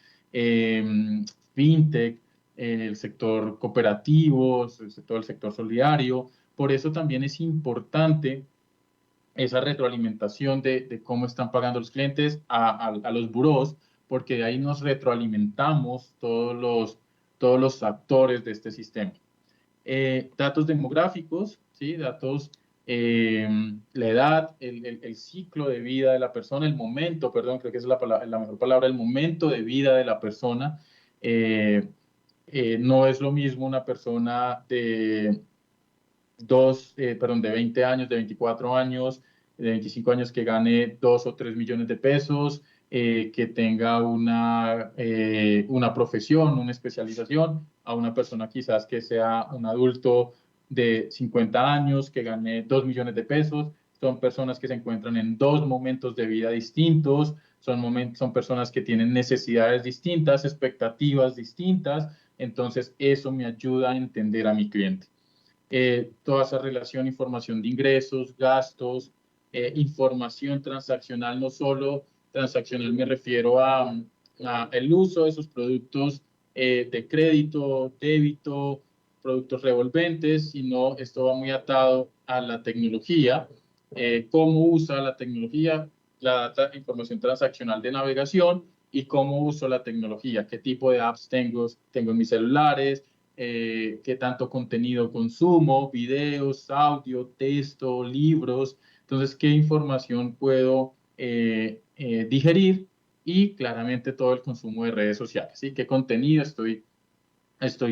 fintech, el sector cooperativo, todo el sector solidario. Por eso también es importante esa retroalimentación de cómo están pagando los clientes a los burós, porque de ahí nos retroalimentamos todos los actores de este sistema. Datos demográficos, ¿sí? Datos, la edad, el ciclo de vida de la persona, el momento, perdón, creo que esa es la mejor palabra, el momento de vida de la persona. No es lo mismo una persona de 20 años, de 24 años, de 25 años que gane 2 o 3 millones de pesos, que tenga una profesión, una especialización, a una persona quizás que sea un adulto de 50 años, que gane 2 millones de pesos. Son personas que se encuentran en dos momentos de vida distintos, son personas que tienen necesidades distintas, expectativas distintas, entonces eso me ayuda a entender a mi cliente. Toda esa relación, información de ingresos, gastos, información transaccional, no solo transaccional me refiero a el uso de esos productos de crédito, débito, productos revolventes, sino esto va muy atado a la tecnología, cómo usa la tecnología, la data, información transaccional de navegación y cómo uso la tecnología, qué tipo de apps tengo en mis celulares, qué tanto contenido consumo, videos, audio, texto, libros. Entonces, qué información puedo digerir y claramente todo el consumo de redes sociales, ¿sí? ¿Qué contenido estoy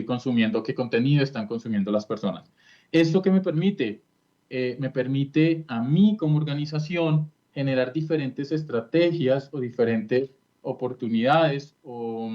consumiendo? ¿Qué contenido están consumiendo las personas? ¿Esto qué me permite? Me permite a mí como organización generar diferentes estrategias o diferentes oportunidades o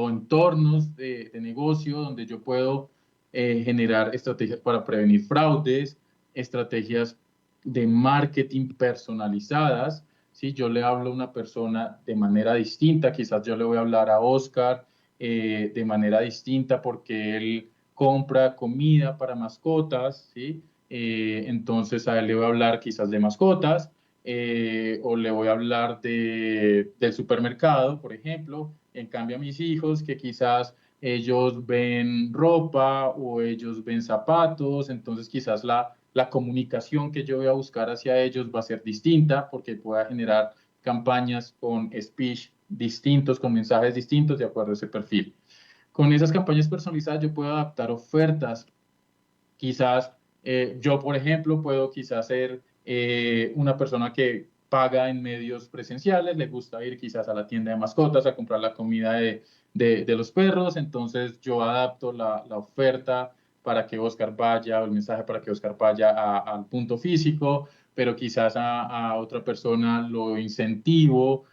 entornos de negocio donde yo puedo generar estrategias para prevenir fraudes, estrategias de marketing personalizadas. ¿Sí? Yo le hablo a una persona de manera distinta, quizás yo le voy a hablar a Oscar de manera distinta porque él compra comida para mascotas, ¿sí? Entonces a él le voy a hablar quizás de mascotas, o le voy a hablar del supermercado, por ejemplo. En cambio, a mis hijos, que quizás ellos ven ropa o ellos ven zapatos, entonces quizás la comunicación que yo voy a buscar hacia ellos va a ser distinta porque pueda generar campañas con speech distintos, con mensajes distintos de acuerdo a ese perfil. Con esas campañas personalizadas yo puedo adaptar ofertas. Quizás yo, por ejemplo, puedo quizás ser una persona que paga en medios presenciales, le gusta ir quizás a la tienda de mascotas a comprar la comida de los perros, entonces yo adapto la oferta para que Oscar vaya, o el mensaje para que Oscar vaya al punto físico, pero quizás a otra persona lo incentivo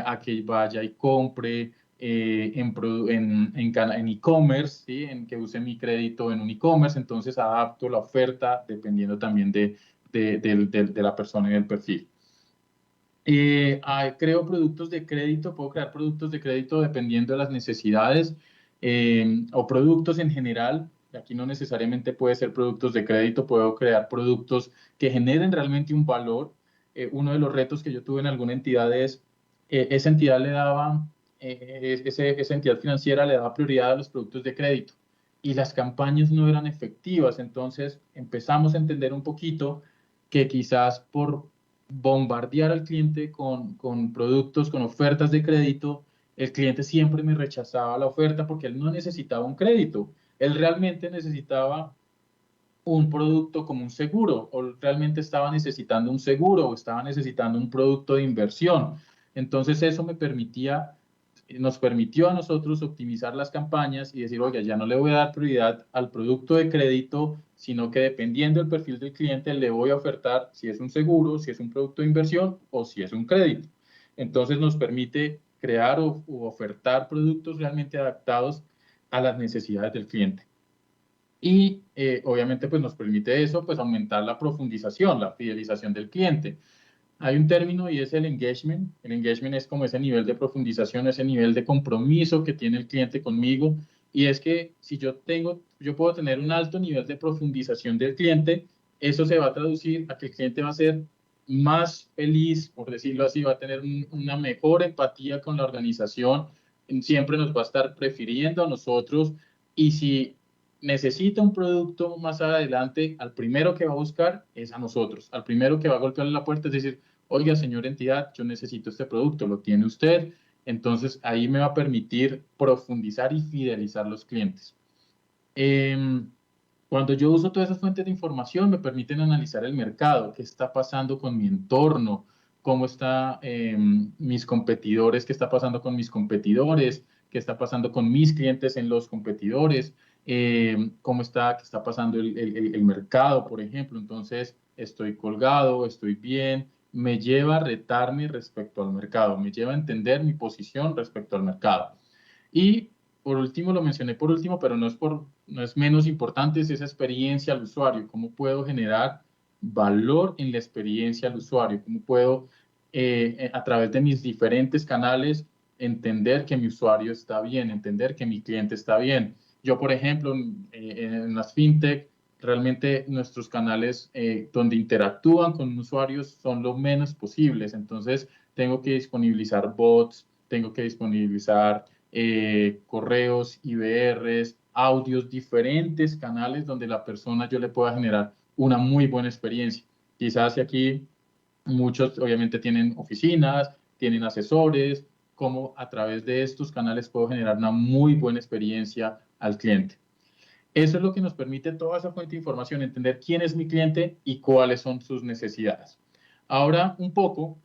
a que vaya y compre en e-commerce, ¿sí? En que use mi crédito en un e-commerce, entonces adapto la oferta dependiendo también de la persona y del perfil. Creo productos de crédito, puedo crear productos de crédito dependiendo de las necesidades o productos en general. Aquí no necesariamente puede ser productos de crédito, puedo crear productos que generen realmente un valor. Uno de los retos que yo tuve en alguna entidad es, esa entidad le daba, esa entidad financiera le daba prioridad a los productos de crédito y las campañas no eran efectivas. Entonces empezamos a entender un poquito que quizás por bombardear al cliente con productos, con ofertas de crédito, el cliente siempre me rechazaba la oferta porque él no necesitaba un crédito, él realmente necesitaba un producto como un seguro, o realmente estaba necesitando un seguro, o estaba necesitando un producto de inversión. Entonces eso nos permitió a nosotros optimizar las campañas y decir, oiga, ya no le voy a dar prioridad al producto de crédito, sino que dependiendo del perfil del cliente le voy a ofertar si es un seguro, si es un producto de inversión o si es un crédito. Entonces nos permite crear o ofertar productos realmente adaptados a las necesidades del cliente. Y obviamente pues nos permite eso, pues aumentar la profundización, la fidelización del cliente. Hay un término y es el engagement. El engagement es como ese nivel de profundización, ese nivel de compromiso que tiene el cliente conmigo. Y es que si yo puedo tener un alto nivel de profundización del cliente, eso se va a traducir a que el cliente va a ser más feliz, por decirlo así, va a tener una mejor empatía con la organización, siempre nos va a estar prefiriendo a nosotros. Y si necesita un producto más adelante, al primero que va a buscar es a nosotros, al primero que va a golpear la puerta, es decir, oiga, señor entidad, yo necesito este producto, ¿lo tiene usted? Entonces, ahí me va a permitir profundizar y fidelizar los clientes. Cuando yo uso todas esas fuentes de información, me permiten analizar el mercado, qué está pasando con mi entorno, cómo están mis competidores, qué está pasando con mis competidores, qué está pasando con mis clientes en los competidores, qué está pasando el mercado, por ejemplo. Entonces, estoy colgado, estoy bien, me lleva a retarme respecto al mercado, me lleva a entender mi posición respecto al mercado. Y por último, lo mencioné por último, pero no es menos importante, es esa experiencia al usuario, cómo puedo generar valor en la experiencia al usuario, cómo puedo a través de mis diferentes canales entender que mi usuario está bien, entender que mi cliente está bien. Yo, por ejemplo, en las fintech, realmente nuestros canales donde interactúan con usuarios son lo menos posibles. Entonces, tengo que disponibilizar bots, tengo que disponibilizar correos, IVRs, audios, diferentes canales donde la persona yo le pueda generar una muy buena experiencia. Quizás si aquí muchos obviamente tienen oficinas, tienen asesores, como a través de estos canales puedo generar una muy buena experiencia al cliente. Eso es lo que nos permite toda esa fuente de información, entender quién es mi cliente y cuáles son sus necesidades. Ahora, un poco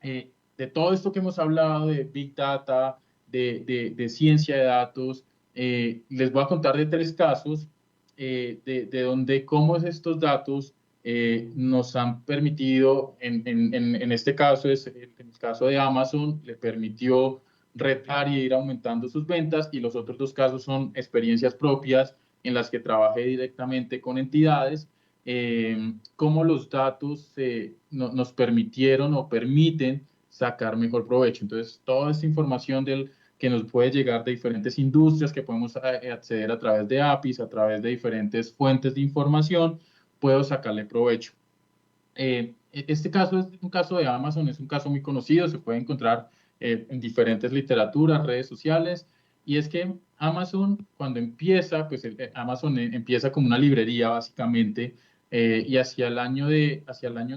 de todo esto que hemos hablado de Big Data, de ciencia de datos, les voy a contar de 3 casos de donde cómo estos datos nos han permitido, en este caso, en el caso de Amazon, le permitió retar y ir aumentando sus ventas, y los otros 2 casos son experiencias propias en las que trabajé directamente con entidades, cómo los datos nos permitieron o permiten sacar mejor provecho. Entonces, toda esta información que nos puede llegar de diferentes industrias, que podemos acceder a través de APIs, a través de diferentes fuentes de información, puedo sacarle provecho. Este caso es un caso de Amazon, es un caso muy conocido, se puede encontrar en diferentes literaturas, redes sociales, y es que Amazon cuando empieza, pues Amazon empieza como una librería básicamente, y hacia el año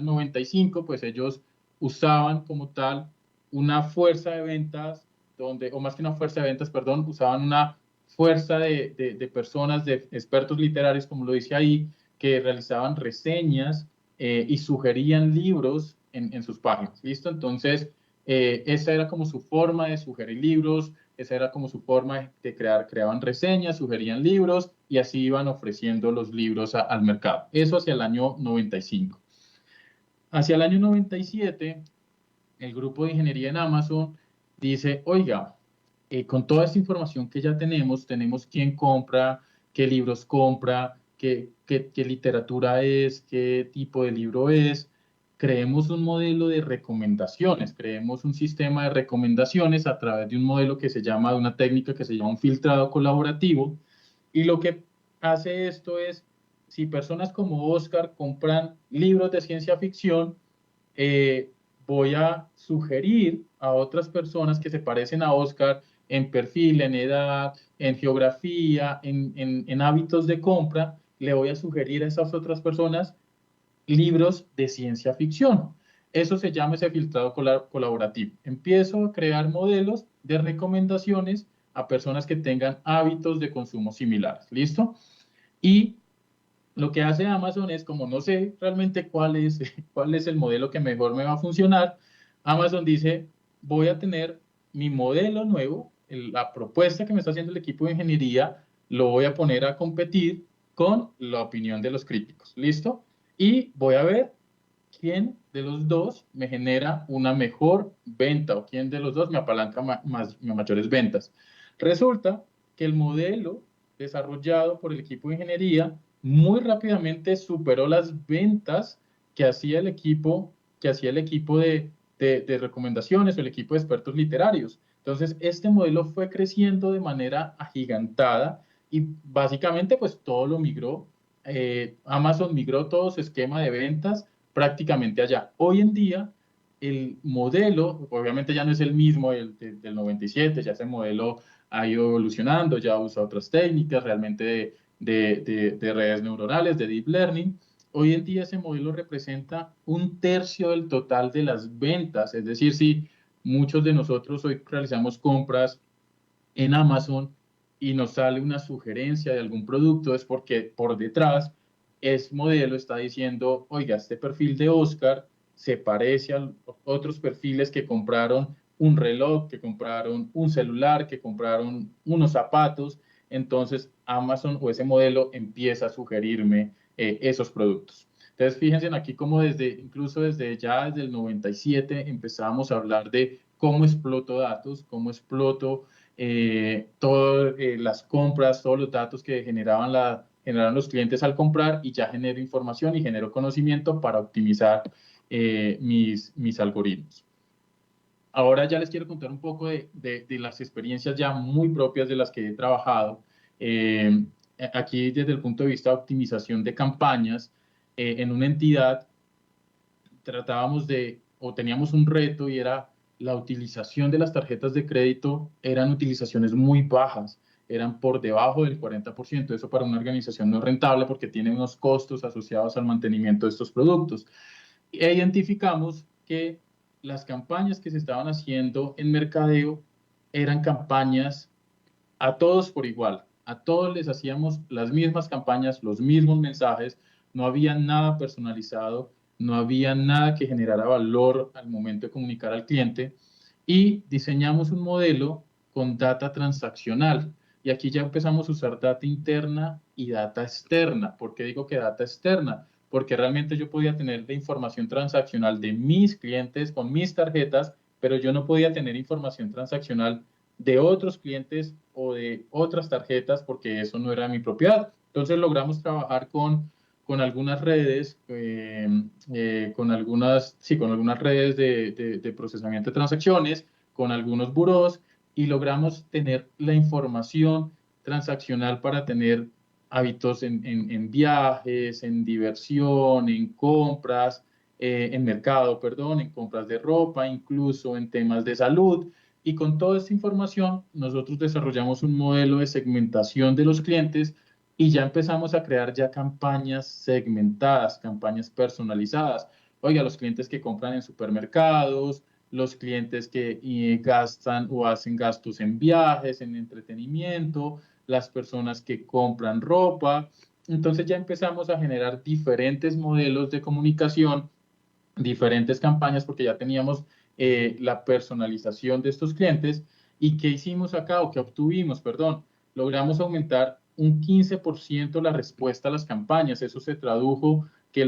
95, pues ellos usaban como tal una fuerza de ventas, o más que una fuerza de ventas, perdón, usaban una fuerza de personas, de expertos literarios, como lo dice ahí, que realizaban reseñas y sugerían libros en sus páginas, ¿listo? Entonces, esa era como su forma de sugerir libros, esa era como su forma de creaban reseñas, sugerían libros y así iban ofreciendo los libros al mercado. Eso hacia el año 95. Hacia el año 97, el grupo de ingeniería en Amazon dice, oiga, con toda esta información que ya tenemos quién compra, qué libros compra, qué literatura es, qué tipo de libro es. Creemos un modelo de recomendaciones, creemos un sistema de recomendaciones a través de un modelo que se llama, de una técnica que se llama un filtrado colaborativo. Y lo que hace esto es, si personas como Oscar compran libros de ciencia ficción, eh, voy a sugerir a otras personas que se parecen a Oscar en perfil, en edad, en geografía, en hábitos de compra, le voy a sugerir a esas otras personas libros de ciencia ficción. Eso se llama ese filtrado colaborativo. Empiezo a crear modelos de recomendaciones a personas que tengan hábitos de consumo similares. ¿Listo? Y Lo que hace Amazon es, como no sé realmente cuál es el modelo que mejor me va a funcionar, Amazon dice, voy a tener mi modelo nuevo, la propuesta que me está haciendo el equipo de ingeniería, lo voy a poner a competir con la opinión de los críticos. ¿Listo? Y voy a ver quién de los dos me genera una mejor venta o quién de los dos me apalanca mayores ventas. Resulta que el modelo desarrollado por el equipo de ingeniería muy rápidamente superó las ventas que hacía el equipo, de recomendaciones o el equipo de expertos literarios. Entonces, este modelo fue creciendo de manera agigantada y básicamente pues todo lo migró. Amazon migró todo su esquema de ventas prácticamente allá. Hoy en día, el modelo, obviamente ya no es el mismo del 97, ya ese modelo ha ido evolucionando, ya usa otras técnicas realmente de redes neuronales, de deep learning. Hoy en día ese modelo representa 1/3 del total de las ventas, es decir, si muchos de nosotros hoy realizamos compras en Amazon y nos sale una sugerencia de algún producto, es porque por detrás ese modelo está diciendo, oiga, este perfil de Oscar se parece a otros perfiles que compraron un reloj, que compraron un celular, que compraron unos zapatos. Entonces Amazon o ese modelo empieza a sugerirme esos productos. Entonces fíjense aquí como incluso desde el 97 empezamos a hablar de cómo exploto datos, cómo exploto todas las compras, todos los datos que generaron los clientes al comprar, y ya genero información y genero conocimiento para optimizar mis algoritmos. Ahora ya les quiero contar un poco de las experiencias ya muy propias de las que he trabajado. Aquí desde el punto de vista de optimización de campañas, en una entidad teníamos un reto y era la utilización de las tarjetas de crédito. Eran utilizaciones muy bajas, eran por debajo del 40%. Eso para una organización no es rentable porque tiene unos costos asociados al mantenimiento de estos productos. E identificamos que las campañas que se estaban haciendo en mercadeo eran campañas a todos por igual. A todos les hacíamos las mismas campañas, los mismos mensajes, no había nada personalizado, no había nada que generara valor al momento de comunicar al cliente, y diseñamos un modelo con data transaccional. Y aquí ya empezamos a usar data interna y data externa. ¿Por qué digo que data externa? Porque realmente yo podía tener la información transaccional de mis clientes con mis tarjetas, pero yo no podía tener información transaccional de otros clientes o de otras tarjetas porque eso no era mi propiedad. Entonces logramos trabajar con algunas redes, con algunas redes de procesamiento de transacciones, con algunos burós, y logramos tener la información transaccional para tener hábitos en viajes, en diversión, en compras, en mercado, perdón, en compras de ropa, incluso en temas de salud. Y con toda esta información, nosotros desarrollamos un modelo de segmentación de los clientes y ya empezamos a crear ya campañas segmentadas, campañas personalizadas. Oiga, los clientes que compran en supermercados, los clientes que gastan o hacen gastos en viajes, en entretenimiento, las personas que compran ropa. Entonces ya empezamos a generar diferentes modelos de comunicación, diferentes campañas, porque ya teníamos la personalización de estos clientes. ¿Y qué hicimos acá, o qué obtuvimos, perdón? Logramos aumentar un 15% la respuesta a las campañas. Eso se tradujo que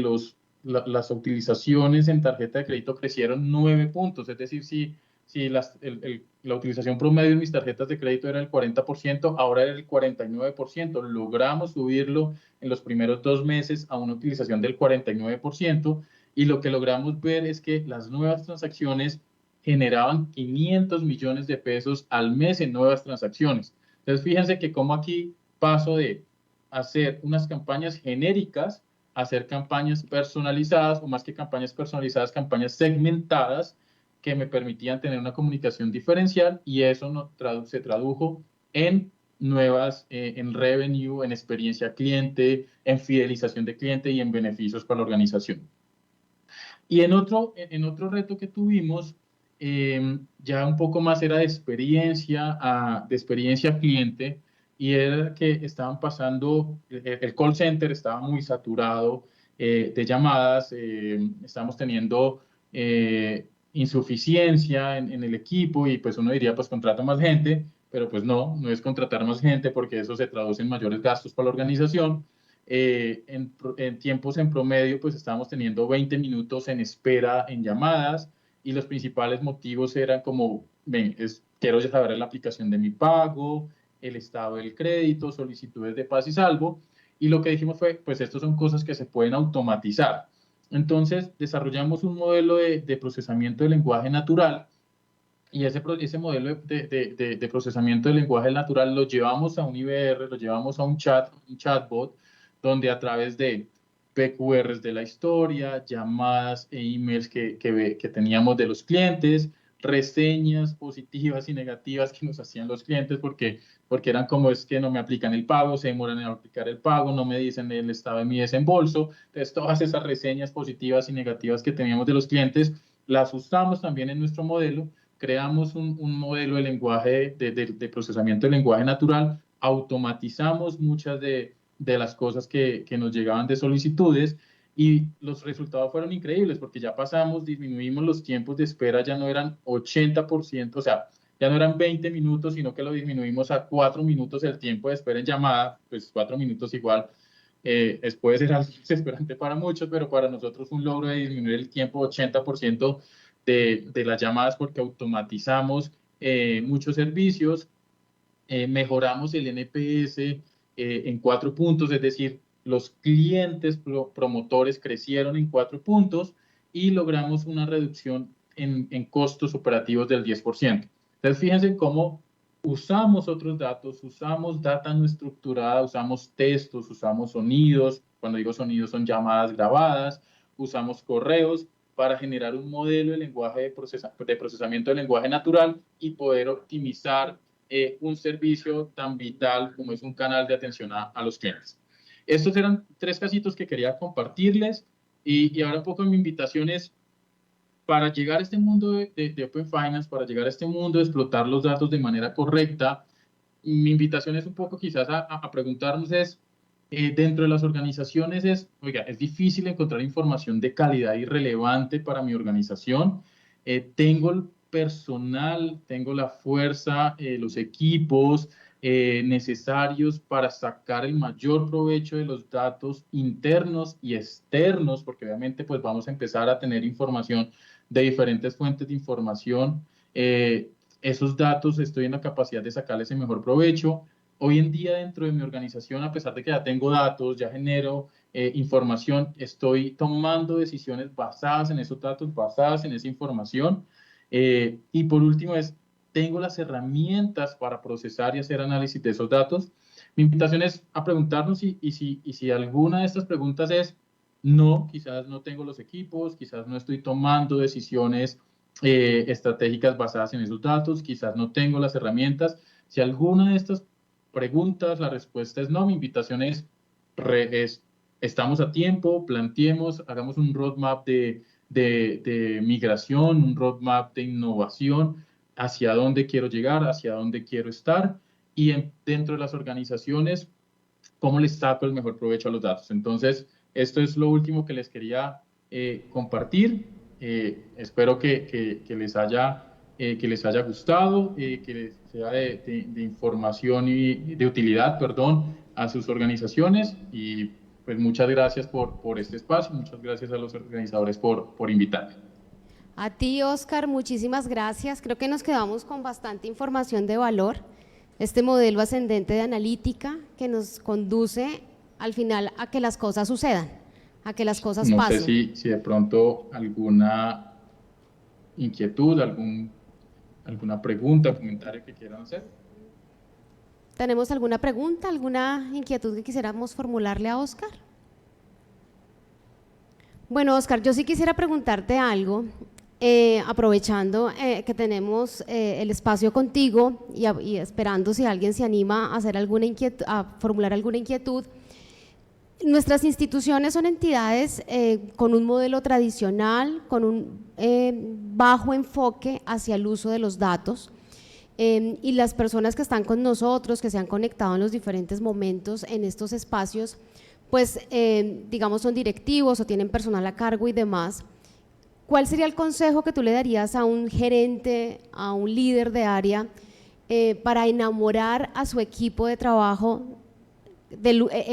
las utilizaciones en tarjeta de crédito crecieron 9 puntos. Es decir, si la utilización promedio de mis tarjetas de crédito era el 40%, ahora era el 49%. Logramos subirlo en los primeros 2 meses a una utilización del 49%. Y lo que logramos ver es que las nuevas transacciones generaban 500 millones de pesos al mes en nuevas transacciones. Entonces, fíjense que como aquí paso de hacer unas campañas genéricas a hacer campañas personalizadas, o más que campañas personalizadas, campañas segmentadas, que me permitían tener una comunicación diferencial, y eso se tradujo en en revenue, en experiencia cliente, en fidelización de cliente y en beneficios para la organización. Y en otro reto que tuvimos, ya un poco más era de experiencia cliente, y era que estaban pasando, el call center estaba muy saturado de llamadas, estábamos teniendo insuficiencia en el equipo y pues uno diría pues contrata más gente, pero pues no es contratar más gente porque eso se traduce en mayores gastos para la organización. En tiempos en promedio pues estábamos teniendo 20 minutos en espera en llamadas y los principales motivos eran como, ven, quiero saber la aplicación de mi pago, el estado del crédito, solicitudes de paz y salvo, y lo que dijimos fue, pues estas son cosas que se pueden automatizar. Entonces, desarrollamos un modelo de procesamiento de lenguaje natural y ese modelo de procesamiento de lenguaje natural lo llevamos a un IVR, lo llevamos a un chatbot, donde a través de PQRs de la historia, llamadas e emails que teníamos de los clientes, reseñas positivas y negativas que nos hacían los clientes porque eran como es que no me aplican el pago, se demoran en aplicar el pago, no me dicen el estado de mi desembolso. Entonces, todas esas reseñas positivas y negativas que teníamos de los clientes, las usamos también en nuestro modelo, creamos un modelo de lenguaje, de procesamiento de lenguaje natural, automatizamos muchas de las cosas que nos llegaban de solicitudes y los resultados fueron increíbles porque ya pasamos, disminuimos los tiempos de espera, ya no eran 80%, o sea, ya no eran 20 minutos, sino que lo disminuimos a 4 minutos el tiempo de espera en llamada, pues 4 minutos igual, puede ser algo desesperante para muchos, pero para nosotros un logro de disminuir el tiempo 80% de las llamadas porque automatizamos muchos servicios, mejoramos el NPS en 4 puntos, es decir, los clientes promotores crecieron en 4 puntos y logramos una reducción en costos operativos del 10%. Entonces, fíjense cómo usamos otros datos, usamos data no estructurada, usamos textos, usamos sonidos, cuando digo sonidos son llamadas grabadas, usamos correos para generar un modelo de lenguaje de procesamiento de lenguaje natural y poder optimizar un servicio tan vital como es un canal de atención a los clientes. Estos eran 3 casitos que quería compartirles y ahora un poco mi invitación es para llegar a este mundo de Open Finance, para llegar a este mundo de explotar los datos de manera correcta, mi invitación es un poco quizás a preguntarnos es, dentro de las organizaciones oiga, es difícil encontrar información de calidad y relevante para mi organización, tengo el personal, tengo la fuerza, los equipos necesarios para sacar el mayor provecho de los datos internos y externos, porque obviamente pues vamos a empezar a tener información de diferentes fuentes de información. Esos datos estoy en la capacidad de sacarles el mejor provecho. Hoy en día dentro de mi organización, a pesar de que ya tengo datos, ya genero información, estoy tomando decisiones basadas en esos datos, basadas en esa información. Y por último tengo las herramientas para procesar y hacer análisis de esos datos. Mi invitación es a preguntarnos si alguna de estas preguntas es no, quizás no tengo los equipos, quizás no estoy tomando decisiones estratégicas basadas en esos datos, quizás no tengo las herramientas. Si alguna de estas preguntas, la respuesta es no, mi invitación es estamos a tiempo, planteemos, hagamos un roadmap de migración, un roadmap de innovación, hacia dónde quiero llegar, hacia dónde quiero estar y dentro de las organizaciones, cómo les saco el mejor provecho a los datos. Entonces, esto es lo último que les quería compartir. Espero que les haya gustado, que les sea de información y de utilidad, perdón, a sus organizaciones y pues muchas gracias por este espacio, muchas gracias a los organizadores por invitarme. A ti, Oscar, muchísimas gracias. Creo que nos quedamos con bastante información de valor. Este modelo ascendente de analítica que nos conduce al final a que las cosas sucedan, a que las cosas pasen. No sé si de pronto alguna inquietud, alguna pregunta, comentario que quieran hacer. ¿Tenemos alguna pregunta, alguna inquietud que quisiéramos formularle a Oscar? Bueno, Oscar, yo sí quisiera preguntarte algo, aprovechando que tenemos el espacio contigo y esperando si alguien se anima a hacer alguna inquietud, a formular alguna inquietud. Nuestras instituciones son entidades con un modelo tradicional, con un bajo enfoque hacia el uso de los datos. y las personas que están con nosotros, que se han conectado en los diferentes momentos en estos espacios, pues digamos son directivos o tienen personal a cargo y demás. ¿Cuál sería el consejo que tú le darías a un gerente, a un líder de área para enamorar a su equipo de trabajo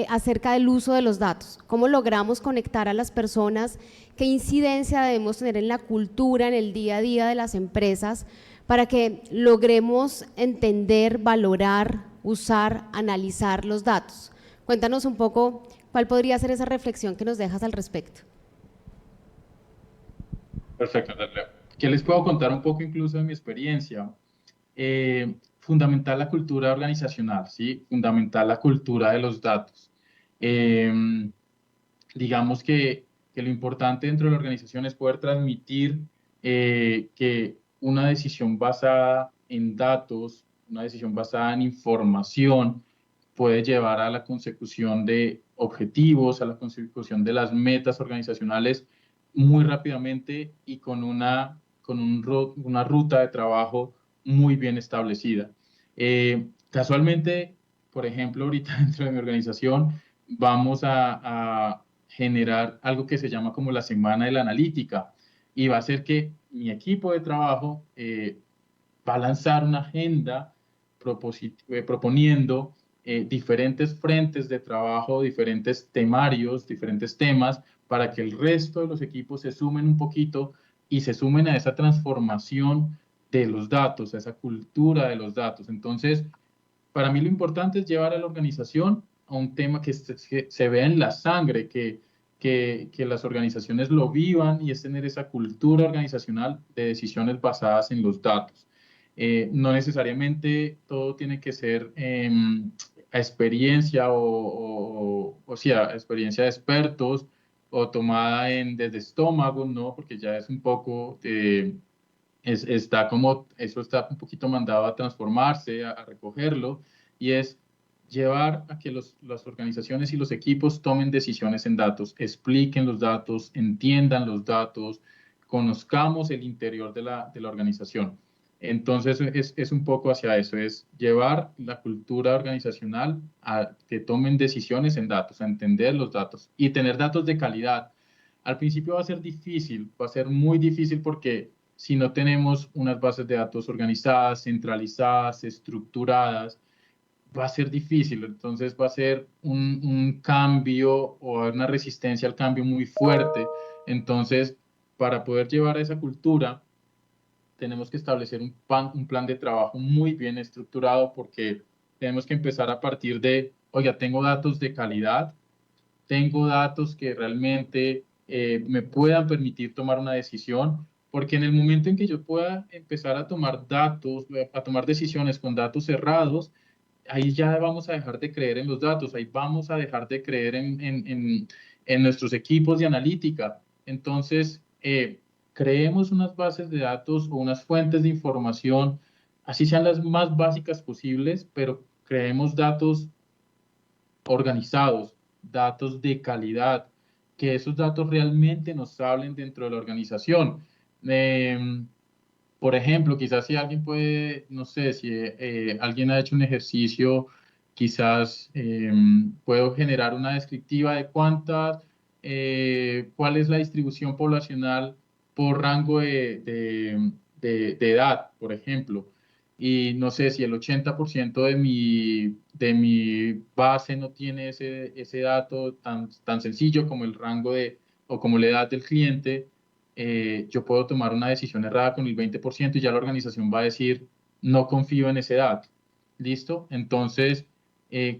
acerca del uso de los datos? ¿Cómo logramos conectar a las personas? ¿Qué incidencia debemos tener en la cultura, en el día a día de las empresas para que logremos entender, valorar, usar, analizar los datos? Cuéntanos un poco cuál podría ser esa reflexión que nos dejas al respecto. Perfecto, Natalia. ¿Qué les puedo contar un poco incluso de mi experiencia? Fundamental la cultura organizacional, ¿sí? Fundamental la cultura de los datos. Digamos que lo importante dentro de la organización es poder transmitir que una decisión basada en datos, una decisión basada en información, puede llevar a la consecución de objetivos, a la consecución de las metas organizacionales muy rápidamente y con una ruta de trabajo muy bien establecida. Casualmente, por ejemplo, ahorita dentro de mi organización vamos a generar algo que se llama como la Semana de la Analítica y va a ser que mi equipo de trabajo va a lanzar una agenda proponiendo diferentes frentes de trabajo, diferentes temarios, diferentes temas, para que el resto de los equipos se sumen un poquito y se sumen a esa transformación de los datos, a esa cultura de los datos. Entonces, para mí lo importante es llevar a la organización a un tema que se vea en la sangre, que las organizaciones lo vivan y es tener esa cultura organizacional de decisiones basadas en los datos. No necesariamente todo tiene que ser a experiencia o sea, experiencia de expertos o tomada desde estómago, ¿no? Porque ya es un poco, eso está un poquito mandado a transformarse, a recogerlo, y es llevar a que las organizaciones y los equipos tomen decisiones en datos, expliquen los datos, entiendan los datos, conozcamos el interior de la organización. Entonces, es un poco hacia eso, es llevar la cultura organizacional a que tomen decisiones en datos, a entender los datos y tener datos de calidad. Al principio va a ser difícil, va a ser muy difícil porque si no tenemos unas bases de datos organizadas, centralizadas, estructuradas, va a ser difícil. Entonces va a ser un cambio o una resistencia al cambio muy fuerte. Entonces, para poder llevar a esa cultura, tenemos que establecer un plan de trabajo muy bien estructurado porque tenemos que empezar a partir de, oiga, tengo datos de calidad, tengo datos que realmente me puedan permitir tomar una decisión, porque en el momento en que yo pueda empezar a tomar datos, a tomar decisiones con datos cerrados, ahí ya vamos a dejar de creer en los datos, ahí vamos a dejar de creer en nuestros equipos de analítica. Entonces, creemos unas bases de datos o unas fuentes de información, así sean las más básicas posibles, pero creemos datos organizados, datos de calidad, que esos datos realmente nos hablen dentro de la organización. Por ejemplo, quizás si alguien puede, no sé, si alguien ha hecho un ejercicio, quizás puedo generar una descriptiva de cuál es la distribución poblacional por rango de edad, por ejemplo. Y no sé si el 80% de mi base no tiene ese dato tan sencillo como el rango o como la edad del cliente, yo puedo tomar una decisión errada con el 20% y ya la organización va a decir, no confío en ese dato. ¿Listo? Entonces,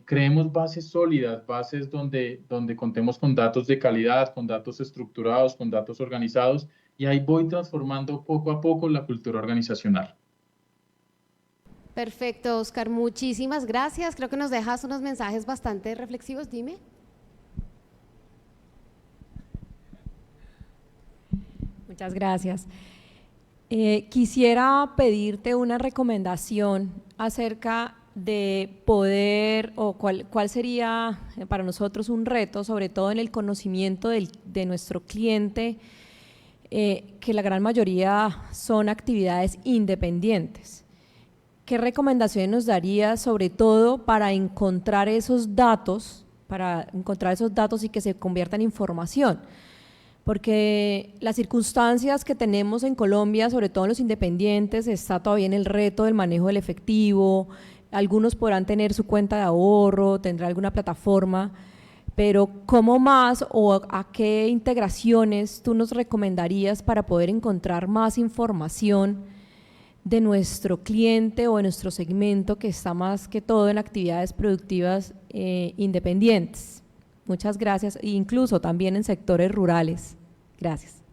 creemos bases sólidas, bases donde contemos con datos de calidad, con datos estructurados, con datos organizados, y ahí voy transformando poco a poco la cultura organizacional. Perfecto, Oscar, muchísimas gracias. Creo que nos dejas unos mensajes bastante reflexivos. Dime. Muchas gracias. Quisiera pedirte una recomendación acerca de poder, o cuál sería para nosotros un reto, sobre todo en el conocimiento de nuestro cliente, que la gran mayoría son actividades independientes. ¿qué recomendaciones nos darías, sobre todo para encontrar esos datos y que se conviertan en información? Porque las circunstancias que tenemos en Colombia, sobre todo en los independientes, está todavía en el reto del manejo del efectivo. Algunos podrán tener su cuenta de ahorro, tendrá alguna plataforma, pero ¿cómo más o a qué integraciones tú nos recomendarías para poder encontrar más información de nuestro cliente o de nuestro segmento que está más que todo en actividades productivas independientes? Muchas gracias, e incluso también en sectores rurales. Gracias.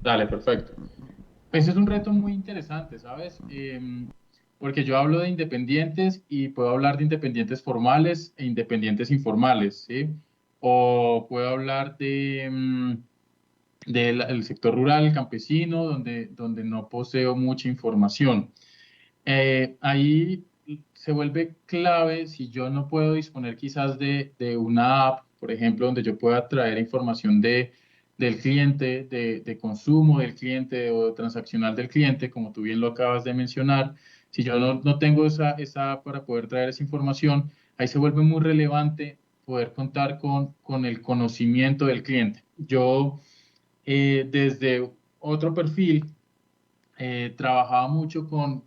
Dale, perfecto. Ese es un reto muy interesante, ¿sabes? Porque yo hablo de independientes y puedo hablar de independientes formales e independientes informales, ¿sí? O puedo hablar del sector rural, campesino, donde no poseo mucha información. Ahí se vuelve clave si yo no puedo disponer quizás de una app, por ejemplo, donde yo pueda traer información del cliente, de consumo del cliente o transaccional del cliente, como tú bien lo acabas de mencionar. Si yo no tengo esa app para poder traer esa información, ahí se vuelve muy relevante poder contar con el conocimiento del cliente. Yo, desde otro perfil, trabajaba mucho con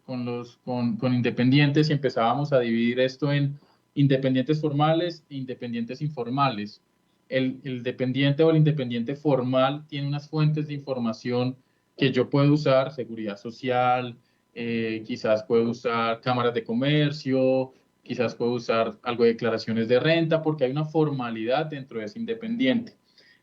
independientes y empezábamos a dividir esto en independientes formales e independientes informales. El dependiente o el independiente formal tiene unas fuentes de información que yo puedo usar, seguridad social, quizás puedo usar cámaras de comercio, quizás puedo usar algo de declaraciones de renta, porque hay una formalidad dentro de ese independiente.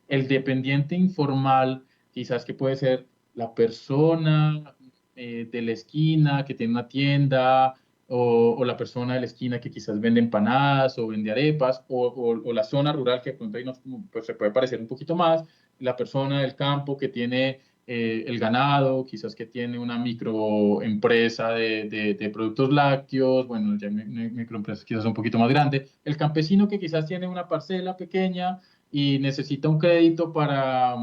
El dependiente informal, quizás que puede ser la persona de la esquina que tiene una tienda, o la persona de la esquina que quizás vende empanadas o vende arepas, o la zona rural que de pronto ahí pues se puede parecer un poquito más, la persona del campo que tiene el ganado, quizás que tiene una microempresa de productos lácteos, bueno, ya microempresas quizás un poquito más grande, el campesino que quizás tiene una parcela pequeña y necesita un crédito para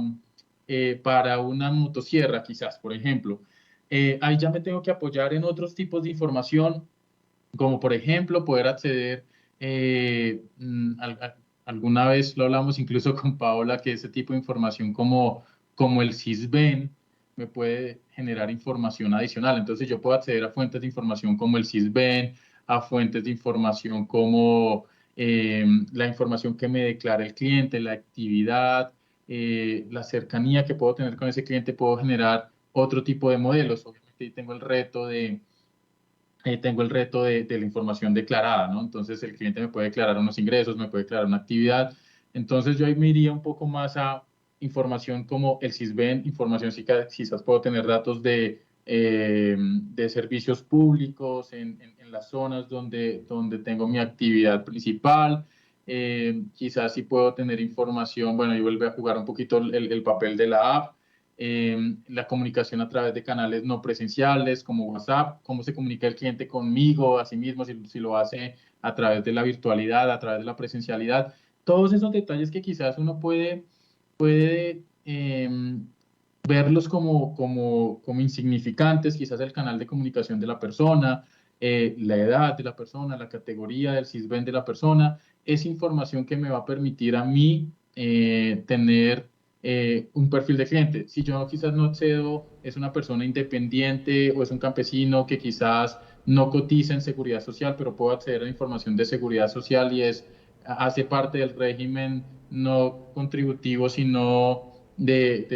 una motosierra, quizás, por ejemplo. Ahí ya me tengo que apoyar en otros tipos de información, como por ejemplo poder acceder, alguna vez lo hablamos incluso con Paola, que ese tipo de información como el Sisbén me puede generar información adicional. Entonces yo puedo acceder a fuentes de información como el Sisbén, a fuentes de información como la información que me declara el cliente, la actividad, la cercanía que puedo tener con ese cliente, puedo generar otro tipo de modelos. Obviamente ahí tengo el reto de la información declarada, ¿no? Entonces el cliente me puede declarar unos ingresos, me puede declarar una actividad. Entonces yo ahí me iría un poco más a información como el Sisbén, información si quizás puedo tener datos de servicios públicos en las zonas donde tengo mi actividad principal. Quizás sí puedo tener información, bueno, y vuelve a jugar un poquito el papel de la app, la comunicación a través de canales no presenciales como WhatsApp, cómo se comunica el cliente conmigo, a sí mismo, si lo hace a través de la virtualidad, a través de la presencialidad. Todos esos detalles que quizás uno puede verlos como insignificantes, quizás el canal de comunicación de la persona, la edad de la persona, la categoría del Sisbén de la persona, es información que me va a permitir a mí tener un perfil de cliente. Si yo quizás no accedo, es una persona independiente o es un campesino que quizás no cotiza en seguridad social, pero puedo acceder a información de seguridad social y hace parte del régimen no contributivo, sino del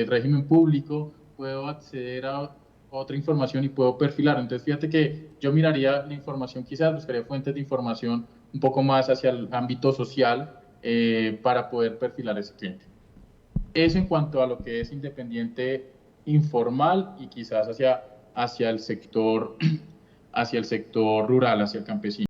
régimen público, puedo acceder a otra información y puedo perfilar. Entonces, fíjate que yo miraría la información, quizás buscaría fuentes de información un poco más hacia el ámbito social para poder perfilar ese cliente. Eso en cuanto a lo que es independiente informal y quizás hacia el sector rural, hacia el campesino.